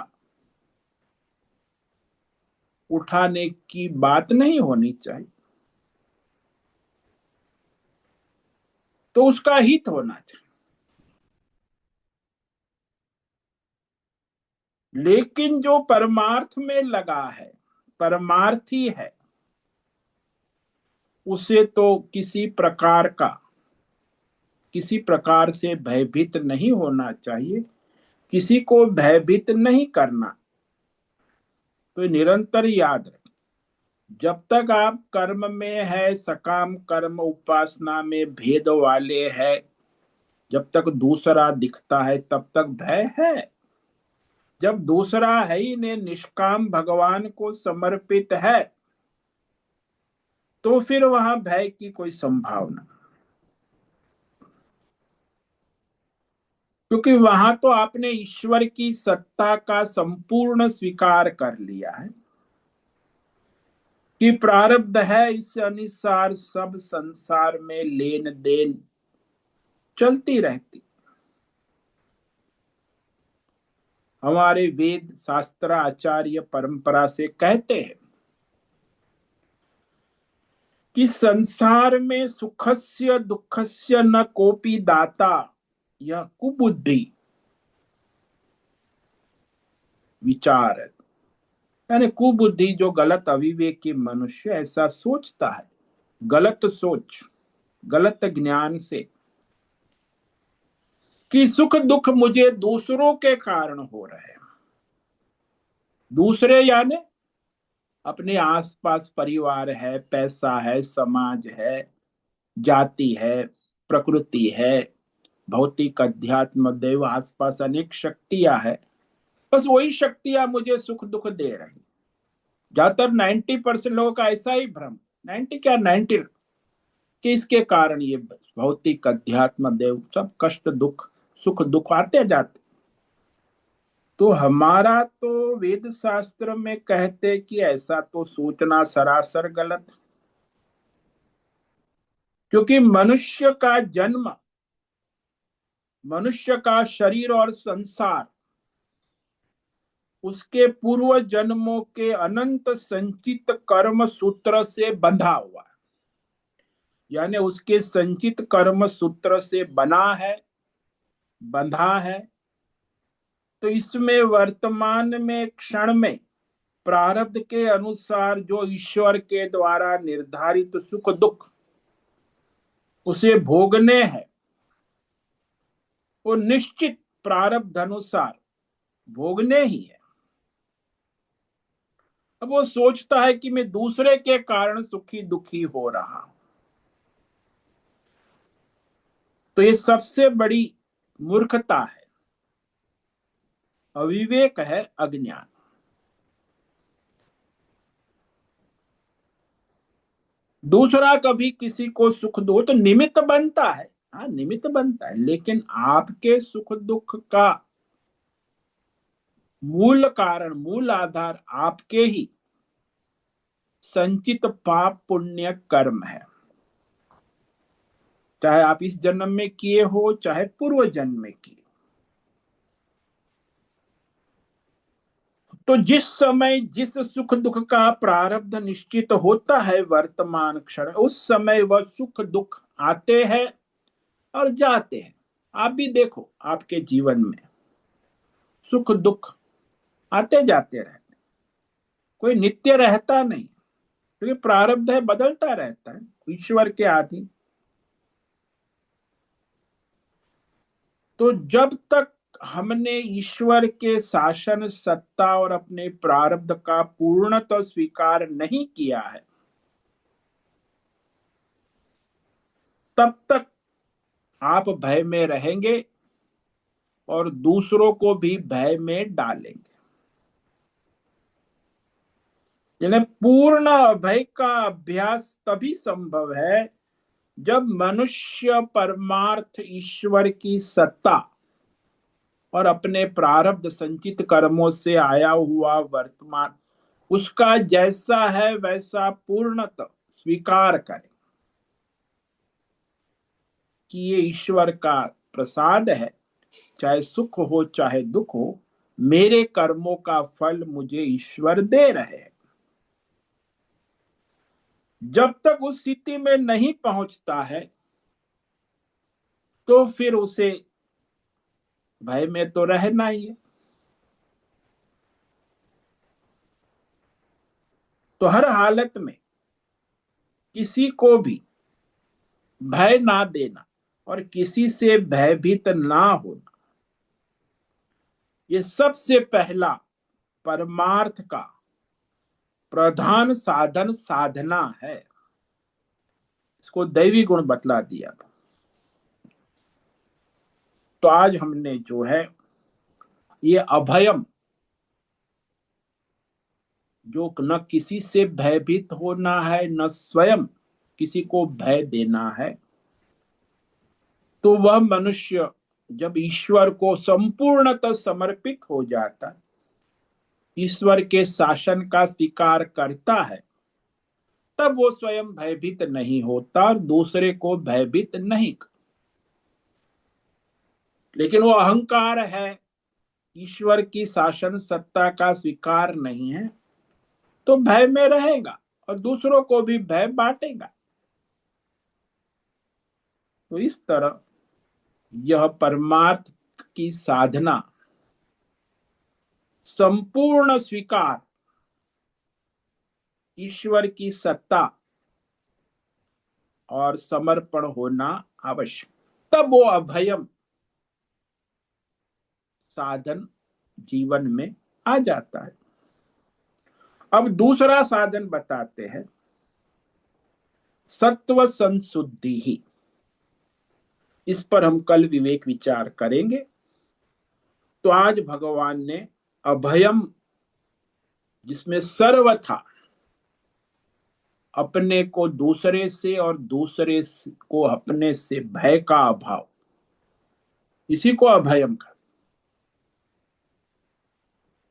उठाने की बात नहीं होनी चाहिए। तो उसका हित होना चाहिए। लेकिन जो परमार्थ में लगा है, परमार्थी है, उसे तो किसी प्रकार से भयभीत नहीं होना चाहिए, किसी को भयभीत नहीं करना। तो निरंतर याद रखें, जब तक आप कर्म में है, सकाम कर्म उपासना में भेद वाले है, जब तक दूसरा दिखता है तब तक भय है। जब दूसरा है ही ने निष्काम भगवान को समर्पित है, तो फिर वहां भय की कोई संभावना, क्योंकि वहां तो आपने ईश्वर की सत्ता का संपूर्ण स्वीकार कर लिया है कि प्रारब्ध है, इस अनुसार सब संसार में लेन देन चलती रहती। हमारे वेद शास्त्र आचार्य परंपरा से कहते हैं कि संसार में सुखस्य दुखस्य न कोपी दाता, यह कुबुद्धि विचार है। यानी कुबुद्धि, जो गलत अविवेकी मनुष्य ऐसा सोचता है, गलत सोच, गलत ज्ञान से, कि सुख दुख मुझे दूसरों के कारण हो रहे हैं। दूसरे यानी अपने आसपास परिवार है, पैसा है, समाज है, जाति है, प्रकृति है, भौतिक अध्यात्म देव, आसपास अनेक शक्तियां है, बस वही शक्तियां मुझे सुख दुख दे रही। ज्यादातर 90% लोगों का ऐसा ही भ्रम, 90 क्या 90, कि इसके कारण ये भौतिक अध्यात्म देव सब कष्ट दुख सुख दुख आते जाते। तो हमारा तो वेद शास्त्र में कहते कि ऐसा तो सोचना सरासर गलत। क्योंकि मनुष्य का जन्म, मनुष्य का शरीर और संसार उसके पूर्व जन्मों के अनंत संचित कर्म सूत्र से बंधा हुआ है। यानी उसके संचित कर्म सूत्र से बना है, बंधा है। तो इसमें वर्तमान में क्षण में प्रारब्ध के अनुसार जो ईश्वर के द्वारा निर्धारित सुख दुख उसे भोगने हैं, वो निश्चित प्रारब्ध अनुसार भोगने ही है। अब वो सोचता है कि मैं दूसरे के कारण सुखी दुखी हो रहा हूं, तो ये सबसे बड़ी मूर्खता है, अविवेक है, अज्ञान। दूसरा कभी किसी को सुख दो तो निमित्त बनता है, हाँ निमित्त बनता है, लेकिन आपके सुख दुख का मूल कारण, मूल आधार आपके ही संचित पाप पुण्य कर्म है, चाहे आप इस जन्म में किए हो चाहे पूर्व जन्म में किए। तो जिस समय जिस सुख दुख का प्रारब्ध निश्चित होता है वर्तमान क्षण, उस समय वह सुख दुख आते हैं और जाते हैं। आप भी देखो आपके जीवन में सुख दुख आते जाते रहते, कोई नित्य रहता नहीं, क्योंकि प्रारब्ध है, बदलता रहता है, ईश्वर के आधीन। तो जब तक हमने ईश्वर के शासन सत्ता और अपने प्रारब्ध का पूर्णतः स्वीकार नहीं किया है, तब तक आप भय में रहेंगे और दूसरों को भी भय में डालेंगे। यानी पूर्ण अभय का अभ्यास तभी संभव है जब मनुष्य परमार्थ ईश्वर की सत्ता और अपने प्रारब्ध संचित कर्मों से आया हुआ वर्तमान उसका जैसा है वैसा पूर्णतः स्वीकार करें कि ये ईश्वर का प्रसाद है, चाहे सुख हो चाहे दुख हो, मेरे कर्मों का फल मुझे ईश्वर दे रहे हैं। जब तक उस स्थिति में नहीं पहुंचता है तो फिर उसे भय में तो रहना ही है। तो हर हालत में किसी को भी भय ना देना और किसी से भयभीत ना होना, ये सबसे पहला परमार्थ का प्रधान साधन साधना है। इसको दैवी गुण बतला दिया। तो आज हमने जो है ये अभयम, जो न किसी से भयभीत होना है न स्वयं किसी को भय देना है, तो वह मनुष्य जब ईश्वर को संपूर्णतः समर्पित हो जाता, ईश्वर के शासन का स्वीकार करता है, तब वो स्वयं भयभीत नहीं होता और दूसरे को भयभीत नहीं। लेकिन वो अहंकार है, ईश्वर की शासन सत्ता का स्वीकार नहीं है, तो भय में रहेगा और दूसरों को भी भय बांटेगा। तो इस तरह यह परमार्थ की साधना संपूर्ण स्वीकार, ईश्वर की सत्ता और समर्पण होना आवश्यक, तब वो अभयम साधन जीवन में आ जाता है। अब दूसरा साधन बताते हैं, सत्व संशुद्धि ही। इस पर हम कल विवेक विचार करेंगे। तो आज भगवान ने अभयम, जिसमें सर्व था, अपने को दूसरे से और दूसरे को अपने से भय का अभाव, इसी को अभयम का,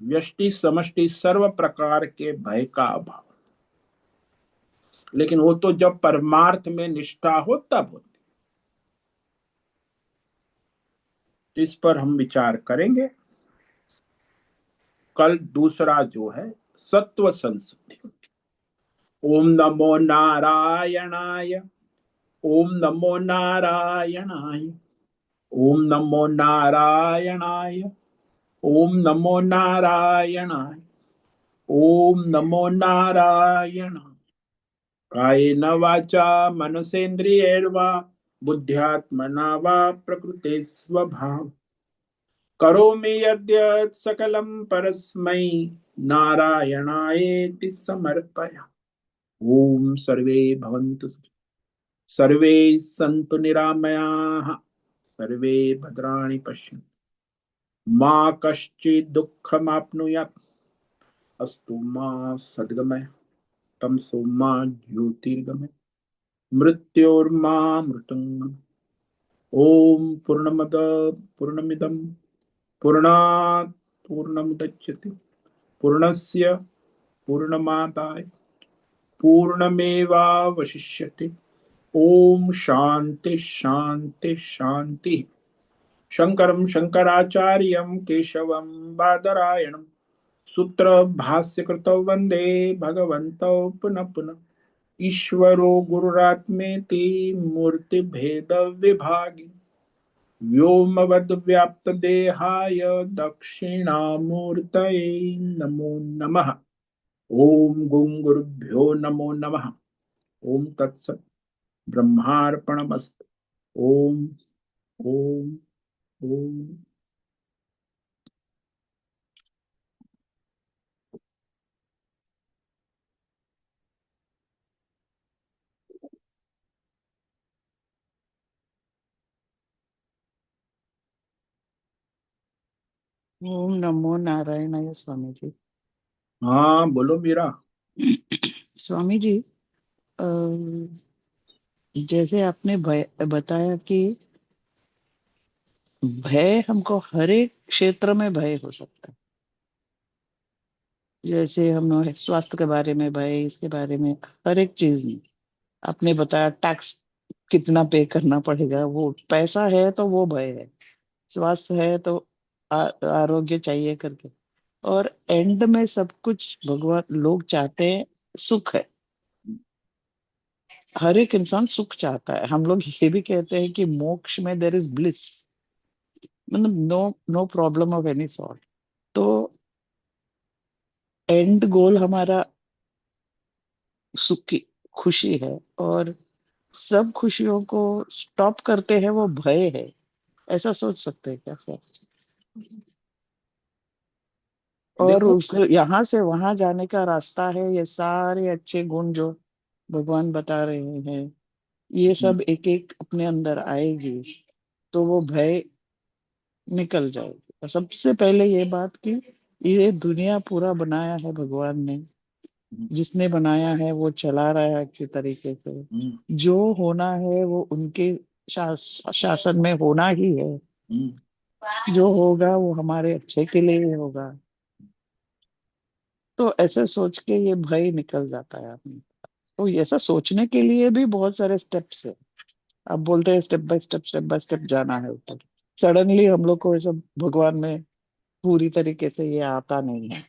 व्यष्टि समष्टि सर्व प्रकार के भय का अभाव। लेकिन वो तो जब परमार्थ में निष्ठा हो तब होती। इस पर हम विचार करेंगे कल। दूसरा जो है सत्व संशुद्धि। ओम नमो नारायणाय, ओम नमो नारायणाय, ओम नमो नारायणाय, ओम नमो नारायणाय, ओम नमो नारायणाय। कायेन वाचा मनसेन्द्रियैर्वा बुद्ध्यात्मना वा प्रकृते स्वभाव करोमि यद्यत् सकलं परस्मै नारायणायेति समर्पया। ओम सर्वे भवन्तु सर्वे सन्तु निरामयाः सर्वे भद्राणि पश्यन्तु मा कश्चित् दुःखमाप्नुयात् अस्तु मा सद्गमय तमसो मा ज्योतिर्गमय मृत्योर्मा मृतंगमय। ओम पूर्णमद पूर्णमिदं पूर्णात् पूर्णमुदच्यते पूर्णस्य पूर्णमादाय पूर्णमेवावशिष्यते। ओम शांति शांति शांति। शंकरं शंकराचार्यं केशवं बादरायणं सूत्र भाष्य कृतौ वंदे भगवन्तौ पुनः पुनः। ईश्वरो गुरुरात्मेति मूर्ति भेद विभागी व्योमवद् देहाय दक्षिणामूर्तये नमो नमः। ओम गुं गुरुभ्यो नमो नमः। ओम तत्सत् ब्रह्मार्पणमस्तु। ओम ओम ओम। ओम नमो नारायणाय स्वामी जी। हाँ बोलो मीरा। स्वामी जी, अ, जैसे आपने बताया कि भय हमको हर एक क्षेत्र में भय हो सकता है। जैसे हम स्वास्थ्य के बारे में भय, इसके बारे में हर एक चीज में आपने बताया टैक्स कितना पे करना पड़ेगा, वो पैसा है तो वो भय है। स्वास्थ्य है तो आरोग्य चाहिए करके। और एंड में सब कुछ भगवान लोग चाहते हैं, सुख है। हर एक इंसान सुख चाहता है। हम लोग ये भी कहते हैं कि मोक्ष में देर इज ब्लिस, मतलब no no problem of any sort. तो एंड गोल हमारा सुख की खुशी है, और सब खुशियों को स्टॉप करते हैं वो भय है। ऐसा सोच सकते हैं क्या सर? और देखो। उस यहाँ से वहां जाने का रास्ता है, ये सारे अच्छे गुण जो भगवान बता रहे हैं, ये सब एक एक अपने अंदर आएगी तो वो भय निकल जाएगी। और सबसे पहले ये बात कि ये दुनिया पूरा बनाया है भगवान ने। जिसने बनाया है वो चला रहा है अच्छी तरीके से। जो होना है वो उनके शासन में होना ही है। जो होगा वो हमारे अच्छे के लिए ही होगा। तो ऐसे सोच के ये भय निकल जाता है आदमी। तो ऐसा सोचने के लिए भी बहुत सारे स्टेप्स है। आप बोलते हैं स्टेप बाय स्टेप जाना है ऊपर। सडनली हम लोग को ऐसा भगवान में पूरी तरीके से ये आता नहीं है।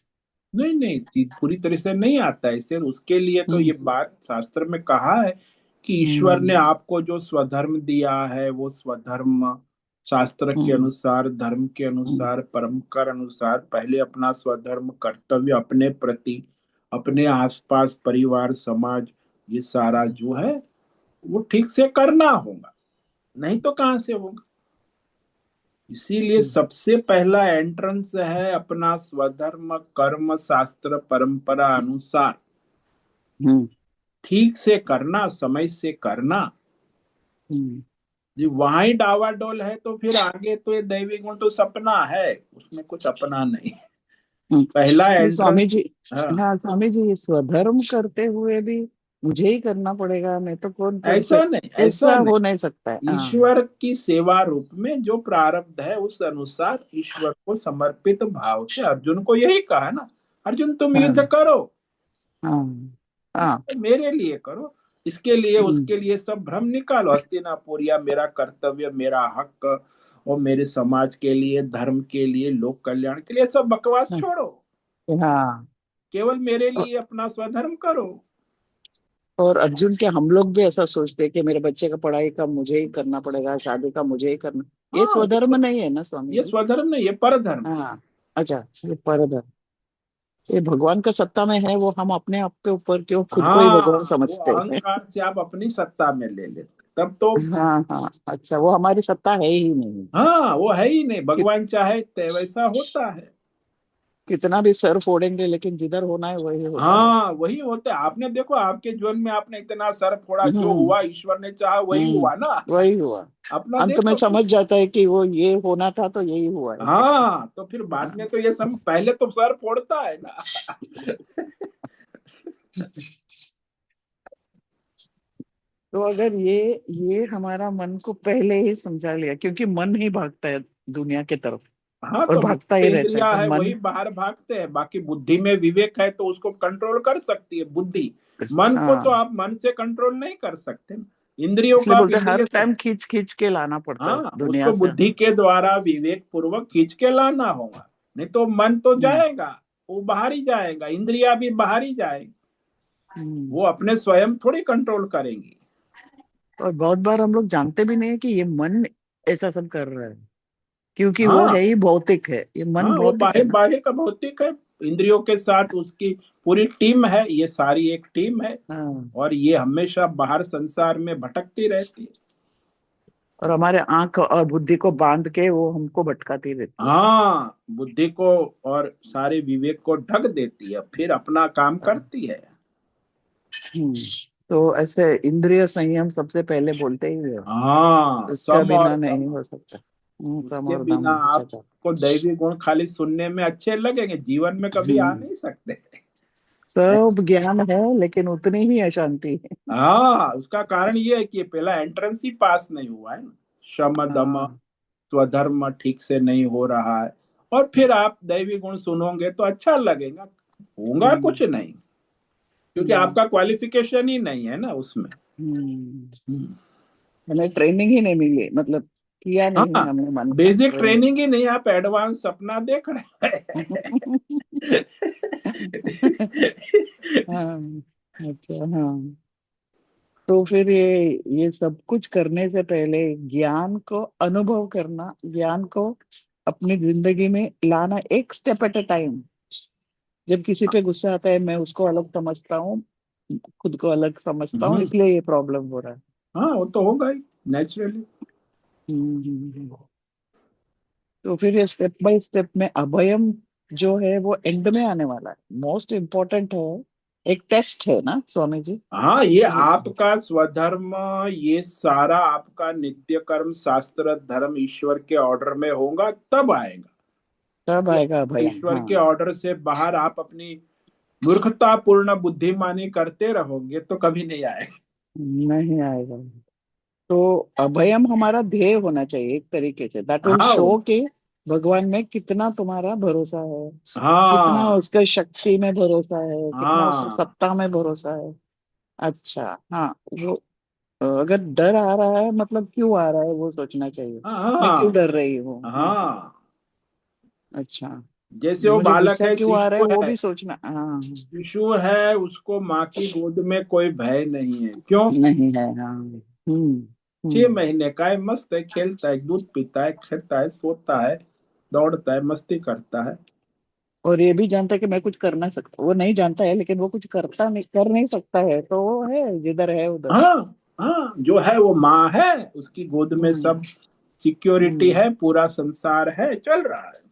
नहीं नहीं चीज पूरी तरह से नहीं आता है इसे उसके लिए तो ये हम्म। बात शास्त्र में कहा है कि ईश्वर ने हम्म। आपको जो स्वधर्म दिया है वो स्वधर्म शास्त्र के हम्म। अनुसार धर्म के हम्म। अनुसार परंपरा अनुसार पहले अपना स्वधर्म कर्तव्य अपने प्रति अपने आसपास परिवार समाज ये सारा जो है वो ठीक से करना होगा। नहीं तो कहाँ से होगा। इसीलिए हम्म। सबसे पहला एंट्रेंस है अपना स्वधर्म कर्म शास्त्र परंपरा अनुसार हम्म। ठीक से करना समय से करना। हम्म। जी वहां ही डावाडोल है तो फिर आगे तो ये दैवी गुण तो सपना है उसमें कुछ अपना नहीं। हम्म। पहला ये एंट्रेंस। स्वामी जी, हाँ हाँ स्वामी जी, ये स्वधर्म करते हुए भी मुझे ही करना पड़ेगा, नहीं तो कौन कर ऐसा सक, नहीं ऐसा ऐसा हो नहीं। नहीं सकता है। हाँ। ईश्वर की सेवा रूप में जो प्रारब्ध है उस अनुसार ईश्वर को समर्पित भाव से अर्जुन को यही कहा ना अर्जुन तुम युद्ध हाँ। करो हाँ। हाँ। इसको मेरे लिए करो। इसके लिए हम्म। उसके लिए सब भ्रम निकालो हस्तिनापुर या मेरा कर्तव्य मेरा हक और मेरे समाज के लिए धर्म के लिए लोक कल्याण के लिए सब बकवास छोड़ो। हाँ। केवल मेरे और लिए अपना स्वधर्म करो। और अर्जुन के हम लोग भी ऐसा सोचते हैं कि मेरे बच्चे का पढ़ाई का मुझे ही करना पड़ेगा, शादी का मुझे ही करना। ये हाँ स्वधर्म नहीं है ना स्वामी ये जी? स्वधर्म नहीं ये परधर्म। हाँ। अच्छा, ये परधर्म। ये भगवान का सत्ता में है, वो हम अपने आप के ऊपर क्यों खुद को ही हाँ भगवान वो समझते हैं? अहंकार से आप अपनी सत्ता में ले लेते। तब तो हाँ हाँ, अच्छा, वो हमारी सत्ता है ही नहीं। हाँ, वो है ही नहीं, कि, भगवान चाहे तो वैसा होता है। कितना भी सर फोड़ेंगे लेकिन जिधर होना है वही होता है। हाँ, वही होता है। आपने देखो, आपके जीवन में आपने इतना सर फोड़ा, जो हम्म। हुआ ईश्वर ने चाहा वही हुआ ना। वही हुआ। अपना अंत देख में लो समझ जाता है कि वो ये होना था तो यही हुआ है। हाँ, तो फिर बाद में हाँ। तो ये सब पहले तो सर फोड़ता है ना। तो अगर ये हमारा मन को पहले ही समझा लिया, क्योंकि मन ही भागता है दुनिया की तरफ, हाँ, और तो भागता मुख्य ही रहता है, इंद्रिया तो है मन। वही बाहर भागते हैं, बाकी बुद्धि में विवेक है तो उसको कंट्रोल कर सकती है बुद्धि। मन को तो हाँ, आप मन से कंट्रोल नहीं कर सकते ना। इंद्रियों को इसलिए आप बोलते हैं हर इंद्रिय से, टाइम खींच खींच के लाना पड़ता है हाँ, दुनिया उसको से। बुद्धि के द्वारा विवेक पूर्वक खींच के लाना होगा। नहीं तो मन तो हम्म। जाएगा, वो बाहर ही जाएगा, इंद्रिया भी बाहर ही जाएगी। हम्म। वो अपने स्वयं थोड़ी कंट्रोल करेंगी। और बहुत बार हम लोग जानते भी नहीं है कि ये मन ऐसा सब कर रहा है, क्योंकि वो हाँ है ही भौतिक है, ये मन हाँ, वो भौतिक है बाहिर ना। बाहिर का भौतिक है। इंद्रियों के साथ उसकी पूरी टीम है, ये सारी एक टीम है। हाँ। और ये हमेशा बाहर संसार में भटकती रहती है। और हमारे आंख और बुद्धि को बांध के वो हमको भटकाती रहती है। हाँ, बुद्धि को और सारे विवेक को ढक देती है, फिर अपना काम करती है। हम्म। तो ऐसे इंद्रिय संयम सबसे पहले बोलते ही है, हाँ, उसका सम और बिना नहीं दम। हो सकता। सम उसके और बिना दम, अच्छा अच्छा। आपको दैवी गुण खाली सुनने में अच्छे लगेंगे, जीवन में कभी आ हम्म। नहीं सकते। सब ज्ञान है लेकिन उतनी ही अशांति है। हाँ, उसका कारण ये है कि ये पहला एंट्रेंस ही पास नहीं हुआ है ना। शम दम हाँ। स्वधर्म ठीक से नहीं हो रहा है। और फिर आप दैवी गुण सुनोगे तो अच्छा लगेगा, होगा हम्म। कुछ नहीं, क्योंकि हम्म। आपका क्वालिफिकेशन ही नहीं है ना उसमें। हम्म। हम्म। हमें ट्रेनिंग ही नहीं मिली, मतलब किया नहीं हाँ, हमने मन का बेसिक ट्रेनिंग। ट्रेनिंग ही नहीं, आप एडवांस सपना देख रहे हैं। हाँ। अच्छा, हाँ। तो फिर ये सब कुछ करने से पहले ज्ञान को अनुभव करना, ज्ञान को अपनी जिंदगी में लाना, एक स्टेप एट अ टाइम। जब किसी पे गुस्सा आता है, मैं उसको अलग समझता हूँ, खुद को अलग समझता हूँ, हम्म। इसलिए ये प्रॉब्लम हो रहा है। हाँ, वो तो होगा ही नेचुरली। हम्म। तो फिर ये स्टेप बाय स्टेप में अभयम जो है वो एंड में आने वाला है, मोस्ट इम्पोर्टेंट है, एक टेस्ट है ना स्वामी जी। हाँ, ये ये आपका स्वधर्म, ये सारा आपका नित्य कर्म शास्त्र धर्म ईश्वर के ऑर्डर में होगा तब आएगा। कब ये आएगा अभयम? ईश्वर के हाँ। ऑर्डर से बाहर आप अपनी मूर्खतापूर्ण बुद्धिमानी करते रहोगे तो कभी नहीं आएगा। नहीं आएगा। तो अभयम हमारा ध्येय होना चाहिए एक तरीके से, दैट विल हाँ शो के भगवान में कितना तुम्हारा भरोसा है, कितना हाँ उसके शक्ति में भरोसा है, कितना उसकी हाँ सत्ता में भरोसा है। अच्छा, हाँ। वो अगर डर आ रहा है, मतलब क्यों आ रहा है वो सोचना चाहिए, मैं क्यों हाँ डर रही हूँ। हाँ। अच्छा, जैसे वो मुझे बालक गुस्सा है, क्यों आ रहा है शिशु वो है, भी सोचना। हाँ। शिशु है, उसको माँ की गोद में कोई भय नहीं है, क्यों? नहीं है, हाँ। 6 महीने का है, मस्त है, खेलता है, दूध पीता है, खाता है, सोता है, दौड़ता है, मस्ती करता है। और ये भी जानता है कि मैं कुछ कर ना सकता, वो नहीं जानता है लेकिन वो कुछ करता नहीं, कर नहीं सकता है, तो वो है जिधर है उधर। हाँ हाँ, जो है वो माँ है, उसकी गोद में हम्म। सब सिक्योरिटी हम्म। है, पूरा संसार है, चल रहा है।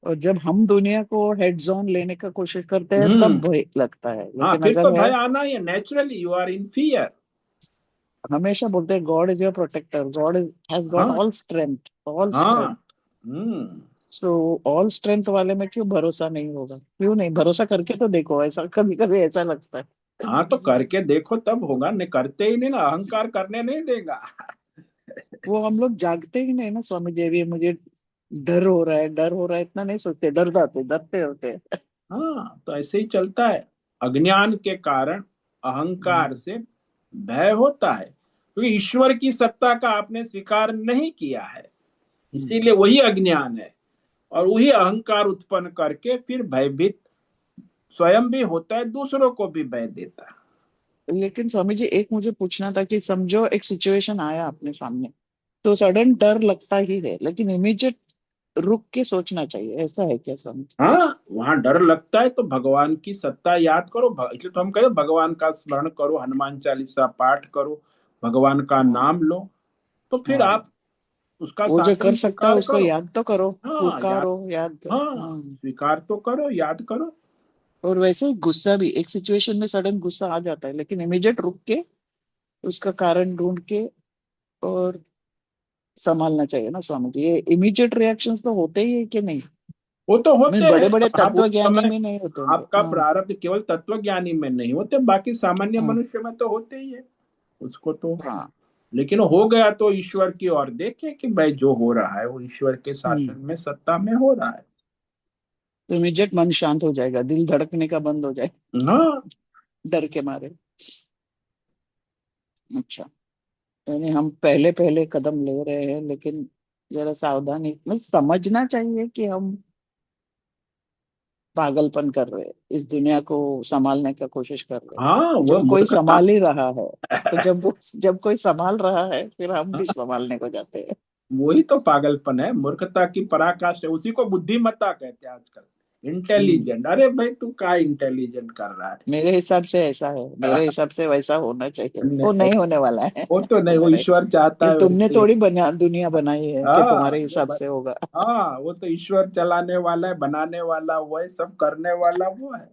और जब हम दुनिया को हेड्स ऑन लेने का कोशिश करते हैं तब हम्म। भय लगता है, हाँ, लेकिन फिर तो अगर है, भय आना ही है, naturally you are in fear. हमेशा बोलते हैं God is your protector, God is has got हाँ ऑल स्ट्रेंथ, ऑल हाँ। Strength. Hmm. So all strength वाले में क्यों भरोसा नहीं होगा, क्यों नहीं भरोसा करके तो देखो, ऐसा कभी कभी ऐसा लगता है। हाँ, तो करके देखो तब होगा, नहीं करते ही नहीं ना, अहंकार करने नहीं देगा। वो हम लोग जागते ही नहीं ना स्वामी जी, अभी मुझे डर हो रहा है, डर हो रहा है, इतना नहीं सोचते, डर जाते, डरते होते हैं। हाँ, तो ऐसे ही चलता है। अज्ञान के कारण, अहंकार हम्म। से भय होता है, क्योंकि ईश्वर की सत्ता का आपने स्वीकार नहीं किया है, हम्म। इसीलिए वही अज्ञान है। और वही अहंकार उत्पन्न करके फिर भयभीत स्वयं भी होता है, दूसरों को भी भय देता है। लेकिन स्वामी जी एक मुझे पूछना था कि समझो एक सिचुएशन आया अपने सामने, तो सडन डर लगता ही है, लेकिन इमीडिएट रुक के सोचना चाहिए, ऐसा है क्या स्वामी जी? हाँ, वहां डर लगता है तो भगवान की सत्ता याद करो, इसलिए तो हम कहते हैं भगवान का स्मरण करो, हनुमान चालीसा पाठ करो, भगवान का हाँ नाम लो, तो फिर हाँ, आप उसका वो जो शासन कर सकता है स्वीकार उसको करो। याद तो करो, हाँ याद, पुकारो, याद करो। हाँ हाँ। स्वीकार तो करो, याद करो। और वैसे ही गुस्सा भी एक सिचुएशन में सडन गुस्सा आ जाता है, लेकिन इमीडिएट रुक के उसका कारण ढूंढ के और संभालना चाहिए ना स्वामी जी। ये इमीडिएट रिएक्शंस तो होते ही है कि नहीं? वो तो होते मीन बड़े हैं, बड़े आप उस तत्व ज्ञानी समय, में नहीं होते होंगे। आपका हाँ प्रारब्ध केवल तत्वज्ञानी में नहीं होते, बाकी सामान्य हाँ मनुष्य में तो होते ही है उसको तो। हाँ। लेकिन हो गया तो ईश्वर की ओर देखे कि भाई जो हो रहा है वो ईश्वर के हम्म। शासन में, सत्ता में हो रहा है। तो इमीडिएट मन शांत हो जाएगा, दिल धड़कने का बंद हो जाए हाँ डर के मारे। अच्छा, यानी हम पहले पहले कदम ले रहे हैं, लेकिन जरा सावधानी में समझना चाहिए कि हम पागलपन कर रहे हैं, इस दुनिया को संभालने का कोशिश कर रहे हैं। हाँ, वो जब कोई मूर्खता। संभाल ही रहा है, तो जब कोई संभाल रहा है फिर हम भी हाँ, संभालने को जाते हैं। वही तो पागलपन है, मूर्खता की पराकाष्ठा है, उसी को बुद्धिमत्ता कहते हैं आजकल। हम्म। इंटेलिजेंट, अरे भाई तू क्या इंटेलिजेंट कर रहा मेरे हिसाब से ऐसा है, मेरे हिसाब से वैसा होना चाहिए, वो है। नहीं होने वाला है वो तो नहीं, वो तुम्हारे। ईश्वर चाहता ये है तुमने वैसे। थोड़ी बना दुनिया बनाई है कि हाँ तुम्हारे हिसाब से होगा। हाँ, वो तो ईश्वर चलाने वाला है, बनाने वाला वो है, सब करने वाला वो है।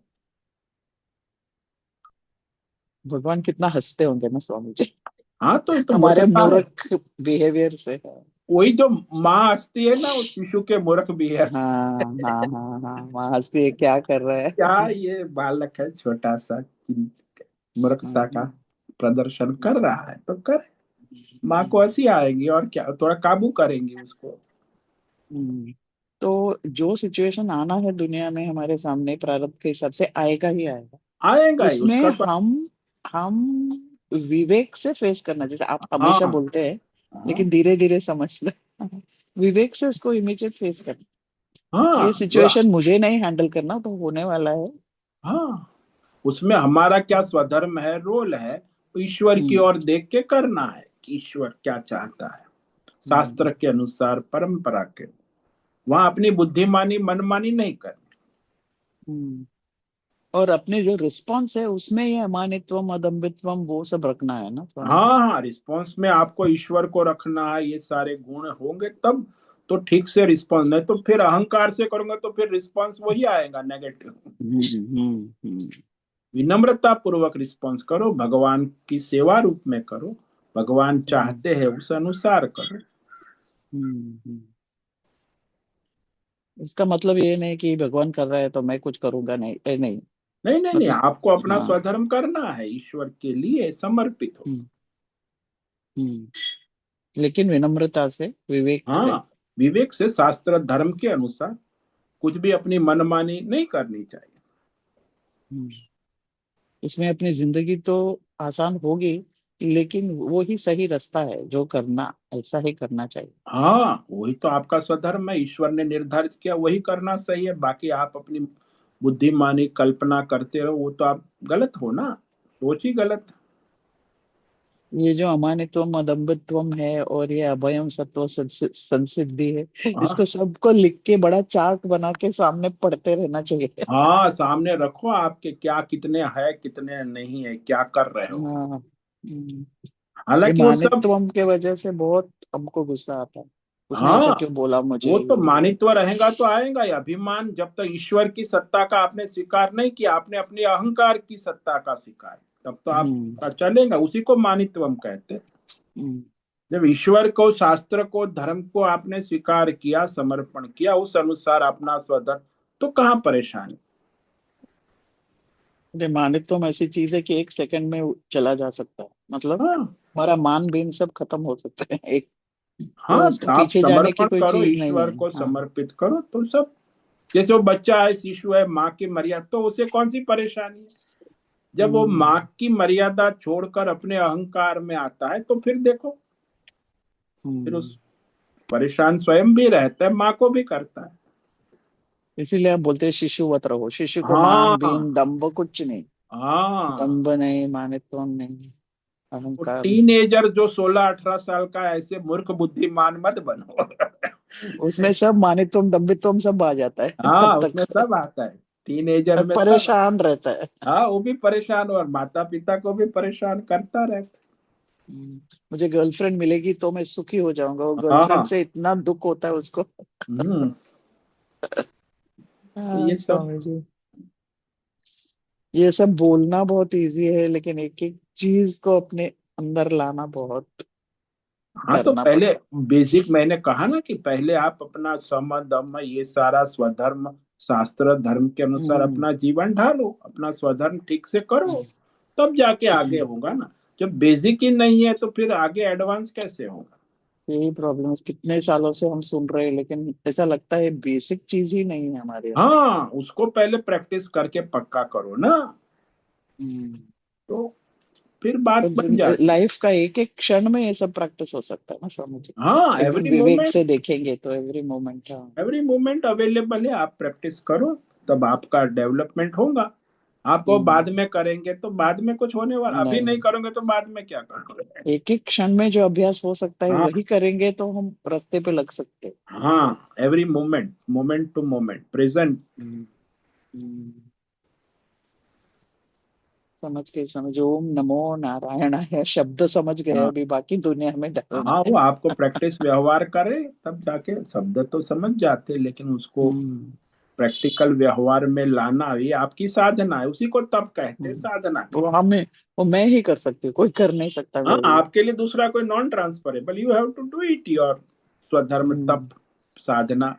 भगवान कितना हंसते होंगे ना स्वामी जी, हाँ तो ये तो हमारे मूर्खता है। मूर्ख बिहेवियर से। वही जो माँ हंसती है ना, वो शिशु के मूर्ख भी है। हाँ हाँ हाँ हाँ, वहां हंसती है, क्या कर रहा है। क्या ये बालक है छोटा सा, मूर्खता का हम्म, प्रदर्शन कर रहा है तो कर। माँ को हंसी आएगी और क्या, थोड़ा काबू करेंगी उसको। हम्म। तो जो सिचुएशन आना है दुनिया में हमारे सामने प्रारब्ध के हिसाब से आएगा ही आएगा। आएगा ही उसमें उसका तो। हम विवेक से फेस करना, जैसे आप हमेशा हाँ बोलते हैं, हाँ लेकिन धीरे धीरे समझ लो। विवेक से उसको इमीडिएट फेस करना। ये हाँ सिचुएशन मुझे नहीं हैंडल करना, तो होने वाला है। हाँ, उसमें हमारा क्या स्वधर्म है, रोल है, ईश्वर की हम्म ओर देख के करना है कि ईश्वर क्या चाहता है, हम्म शास्त्र के अनुसार, परंपरा के। वहां अपनी बुद्धिमानी मनमानी नहीं करनी। हम्म। और अपने जो रिस्पॉन्स है उसमें ये अमानित्वम अदम्भित्वम वो सब रखना है ना स्वामी जी। हाँ हाँ, रिस्पॉन्स में आपको ईश्वर को रखना है, ये सारे गुण होंगे तब तो ठीक से रिस्पॉन्स, नहीं तो फिर अहंकार से करूंगा तो फिर रिस्पॉन्स वही आएगा, नेगेटिव। हम्म। विनम्रता पूर्वक रिस्पॉन्स करो, भगवान की सेवा रूप में करो, भगवान हम्म चाहते हैं उस अनुसार करो। हम्म। इसका मतलब ये नहीं कि भगवान कर रहा है तो मैं कुछ करूंगा नहीं, नहीं। नहीं नहीं नहीं, मतलब आपको अपना हाँ। स्वधर्म करना है, ईश्वर के लिए समर्पित हो। हम्म लेकिन विनम्रता से, विवेक से। हाँ, विवेक से, शास्त्र धर्म के अनुसार, कुछ भी अपनी मनमानी नहीं करनी चाहिए। हम्म, इसमें अपनी जिंदगी तो आसान होगी, लेकिन वो ही सही रास्ता है जो करना, ऐसा ही करना चाहिए। हाँ, वही तो आपका स्वधर्म है, ईश्वर ने निर्धारित किया वही करना सही है, बाकी आप अपनी बुद्धिमानी कल्पना करते रहो, वो तो आप गलत हो ना, सोच ही गलत। ये जो अमानित्वम अदम्भित्वम है और ये अभयम सत्व संसिद्धि है, हाँ इसको सबको लिख के बड़ा चार्ट बना के सामने पढ़ते रहना चाहिए। हाँ, सामने रखो आपके क्या कितने है कितने नहीं है, क्या कर रहे हो। हाँ। हम्म। ये हालांकि वो सब, मानित्वम के वजह से बहुत हमको गुस्सा आता है, उसने हाँ ऐसा क्यों बोला मुझे, वो तो ये वो। मानित्व रहेगा तो आएगा ही अभिमान, जब तक ईश्वर की सत्ता का आपने स्वीकार नहीं किया, आपने अपने अहंकार की सत्ता का स्वीकार, तब तो हम्म आपका चलेगा, उसी को मानित्वम कहते हैं। हम्म। जब ईश्वर को, शास्त्र को, धर्म को आपने स्वीकार किया, समर्पण किया, उस अनुसार अपना स्वधर्म, तो कहाँ परेशानी। ये मानित्वम ऐसी चीज है कि एक सेकंड में चला जा सकता है, मतलब हाँ हमारा मान बीन सब खत्म हो सकते हैं एक। तो हाँ, उसके तो आप पीछे जाने की समर्पण कोई करो, चीज नहीं ईश्वर है। को हाँ। समर्पित करो तो सब। जैसे वो बच्चा है, शिशु है, माँ की मर्यादा, तो उसे कौन सी परेशानी है। जब वो माँ हम्म की मर्यादा छोड़कर अपने अहंकार में आता है तो फिर देखो, फिर हम्म। उस परेशान स्वयं भी रहता है, माँ को भी करता है। इसीलिए आप बोलते हैं शिशुवत रहो, शिशु को मान हाँ बीन दम्भ कुछ नहीं। हाँ, दम्भ नहीं, मानित्वम नहीं, वो अहंकार नहीं। टीनेजर जो 16-18 साल का है, ऐसे मूर्ख बुद्धिमान मत बनो। उसमें सब मानित्वम दम्भित्वम सब आ जाता है तब हाँ, उसमें तक। सब आता है, टीनेजर तब में सब। परेशान रहता है। हाँ, वो भी परेशान और माता पिता को भी परेशान करता रहता मुझे गर्लफ्रेंड मिलेगी तो मैं सुखी हो जाऊंगा, वो हाँ गर्लफ्रेंड हाँ। से इतना दुख होता है उसको। हम्म। तो हाँ ये सब। स्वामी जी, ये सब बोलना बहुत इजी है, लेकिन एक एक चीज को अपने अंदर लाना बहुत हाँ तो करना पहले पड़ता बेसिक मैंने कहा ना कि पहले आप अपना सम दम ये सारा स्वधर्म शास्त्र धर्म के है। अनुसार अपना जीवन ढालो, अपना स्वधर्म ठीक से करो, तब जाके आगे हम्म, होगा ना। जब बेसिक ही नहीं है तो फिर आगे एडवांस कैसे होगा। यही प्रॉब्लम है, कितने सालों से हम सुन रहे हैं लेकिन ऐसा लगता है बेसिक चीज ही नहीं है हमारे अंदर। हाँ उसको पहले प्रैक्टिस करके पक्का करो ना, हम्म। तो फिर बात बन जाती है। लाइफ का एक एक क्षण में ये सब प्रैक्टिस हो सकता है ना स्वामी जी, हाँ एकदम एवरी विवेक मोमेंट। से देखेंगे तो एवरी मोमेंट। हाँ। एवरी मोमेंट अवेलेबल है, आप प्रैक्टिस करो, तब आपका डेवलपमेंट होगा। आपको बाद हम्म, में करेंगे तो बाद में कुछ होने वाला, अभी नहीं नहीं, करोगे तो बाद में क्या करोगे। एक एक क्षण में जो अभ्यास हो सकता है हाँ वही करेंगे तो हम रास्ते पे लग सकते हैं। हाँ, every moment, moment to moment present. Hmm, hmm, समझ गए समझ, ओम नमो नारायणाय शब्द समझ गए, हाँ अभी बाकी दुनिया में डलना हाँ, है। वो आपको प्रैक्टिस व्यवहार करे तब जाके शब्द तो समझ जाते, लेकिन उसको हम्म, प्रैक्टिकल व्यवहार में लाना ये आपकी साधना है, उसी को तब कहते हैं हम्म। साधना। वो हमें, वो मैं ही कर सकती हूँ, कोई कर नहीं सकता हाँ मेरे लिए। आपके लिए दूसरा कोई non transferable, you have to do it your स्वधर्म तप हम्म, साधना।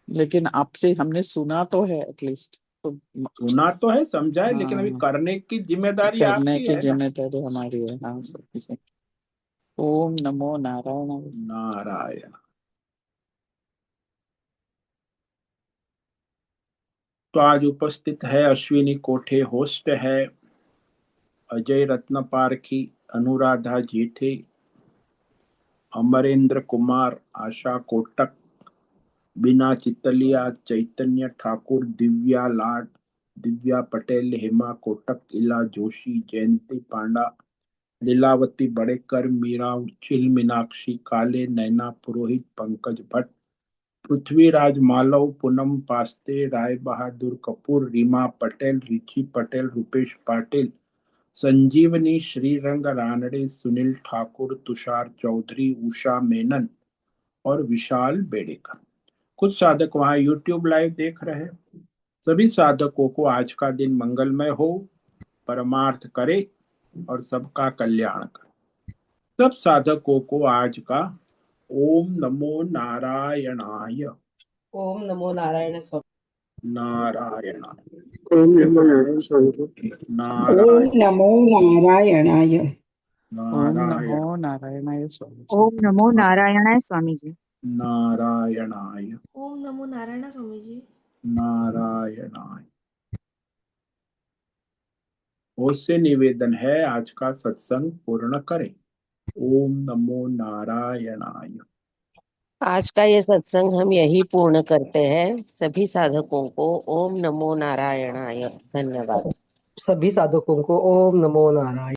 लेकिन आपसे हमने सुना तो है एटलीस्ट, तो सुना तो है, समझा है, लेकिन अभी हाँ, करने की जिम्मेदारी करने आपकी की है ना। जिम्मेदारी हमारी है। हाँ सब किसी। ओम नमो नारायण। नारायण। तो आज उपस्थित है अश्विनी कोठे, होस्ट है अजय रत्न पारखी, अनुराधा जेठे, अमरेंद्र कुमार, आशा कोटक, बीना चितलिया, चैतन्य ठाकुर, दिव्या लाड, दिव्या पटेल, हेमा कोटक, इला जोशी, जयंती पांडा, लीलावती बड़ेकर, मीरा उच्चिल, मीनाक्षी काले, नैना पुरोहित, पंकज भट्ट, पृथ्वीराज मालव, पूनम पास्ते, राय बहादुर कपूर, रीमा पटेल, रिची पटेल, रुपेश पाटिल, संजीवनी, श्रीरंग रानड़े, सुनील ठाकुर, तुषार चौधरी, उषा मेनन और विशाल बेड़ेकर। कुछ साधक वहां यूट्यूब लाइव देख रहे हैं। सभी साधकों को आज का दिन मंगलमय हो, परमार्थ करे और सबका कल्याण करे। सब साधकों को आज का ओम नमो नारायणाय। ओम नमो नारायण स्वामी। नारायणाय। ओम नमो नारायण स्वामी जी। नारायण। ओम नमो नारायणाय। ओम नमो नारायण। नारायणाय स्वामी जी। ओम नमो नारायणाय स्वामी जी। नारायणाय। ओम नमो नारायण स्वामी जी। नारायणाय। उससे निवेदन है आज का सत्संग पूर्ण करें। ओम नमो नारायणाय। आज का ये सत्संग हम यही पूर्ण करते हैं। सभी साधकों को ओम नमो नारायणाय। धन्यवाद। सभी साधकों को ओम नमो नारायण।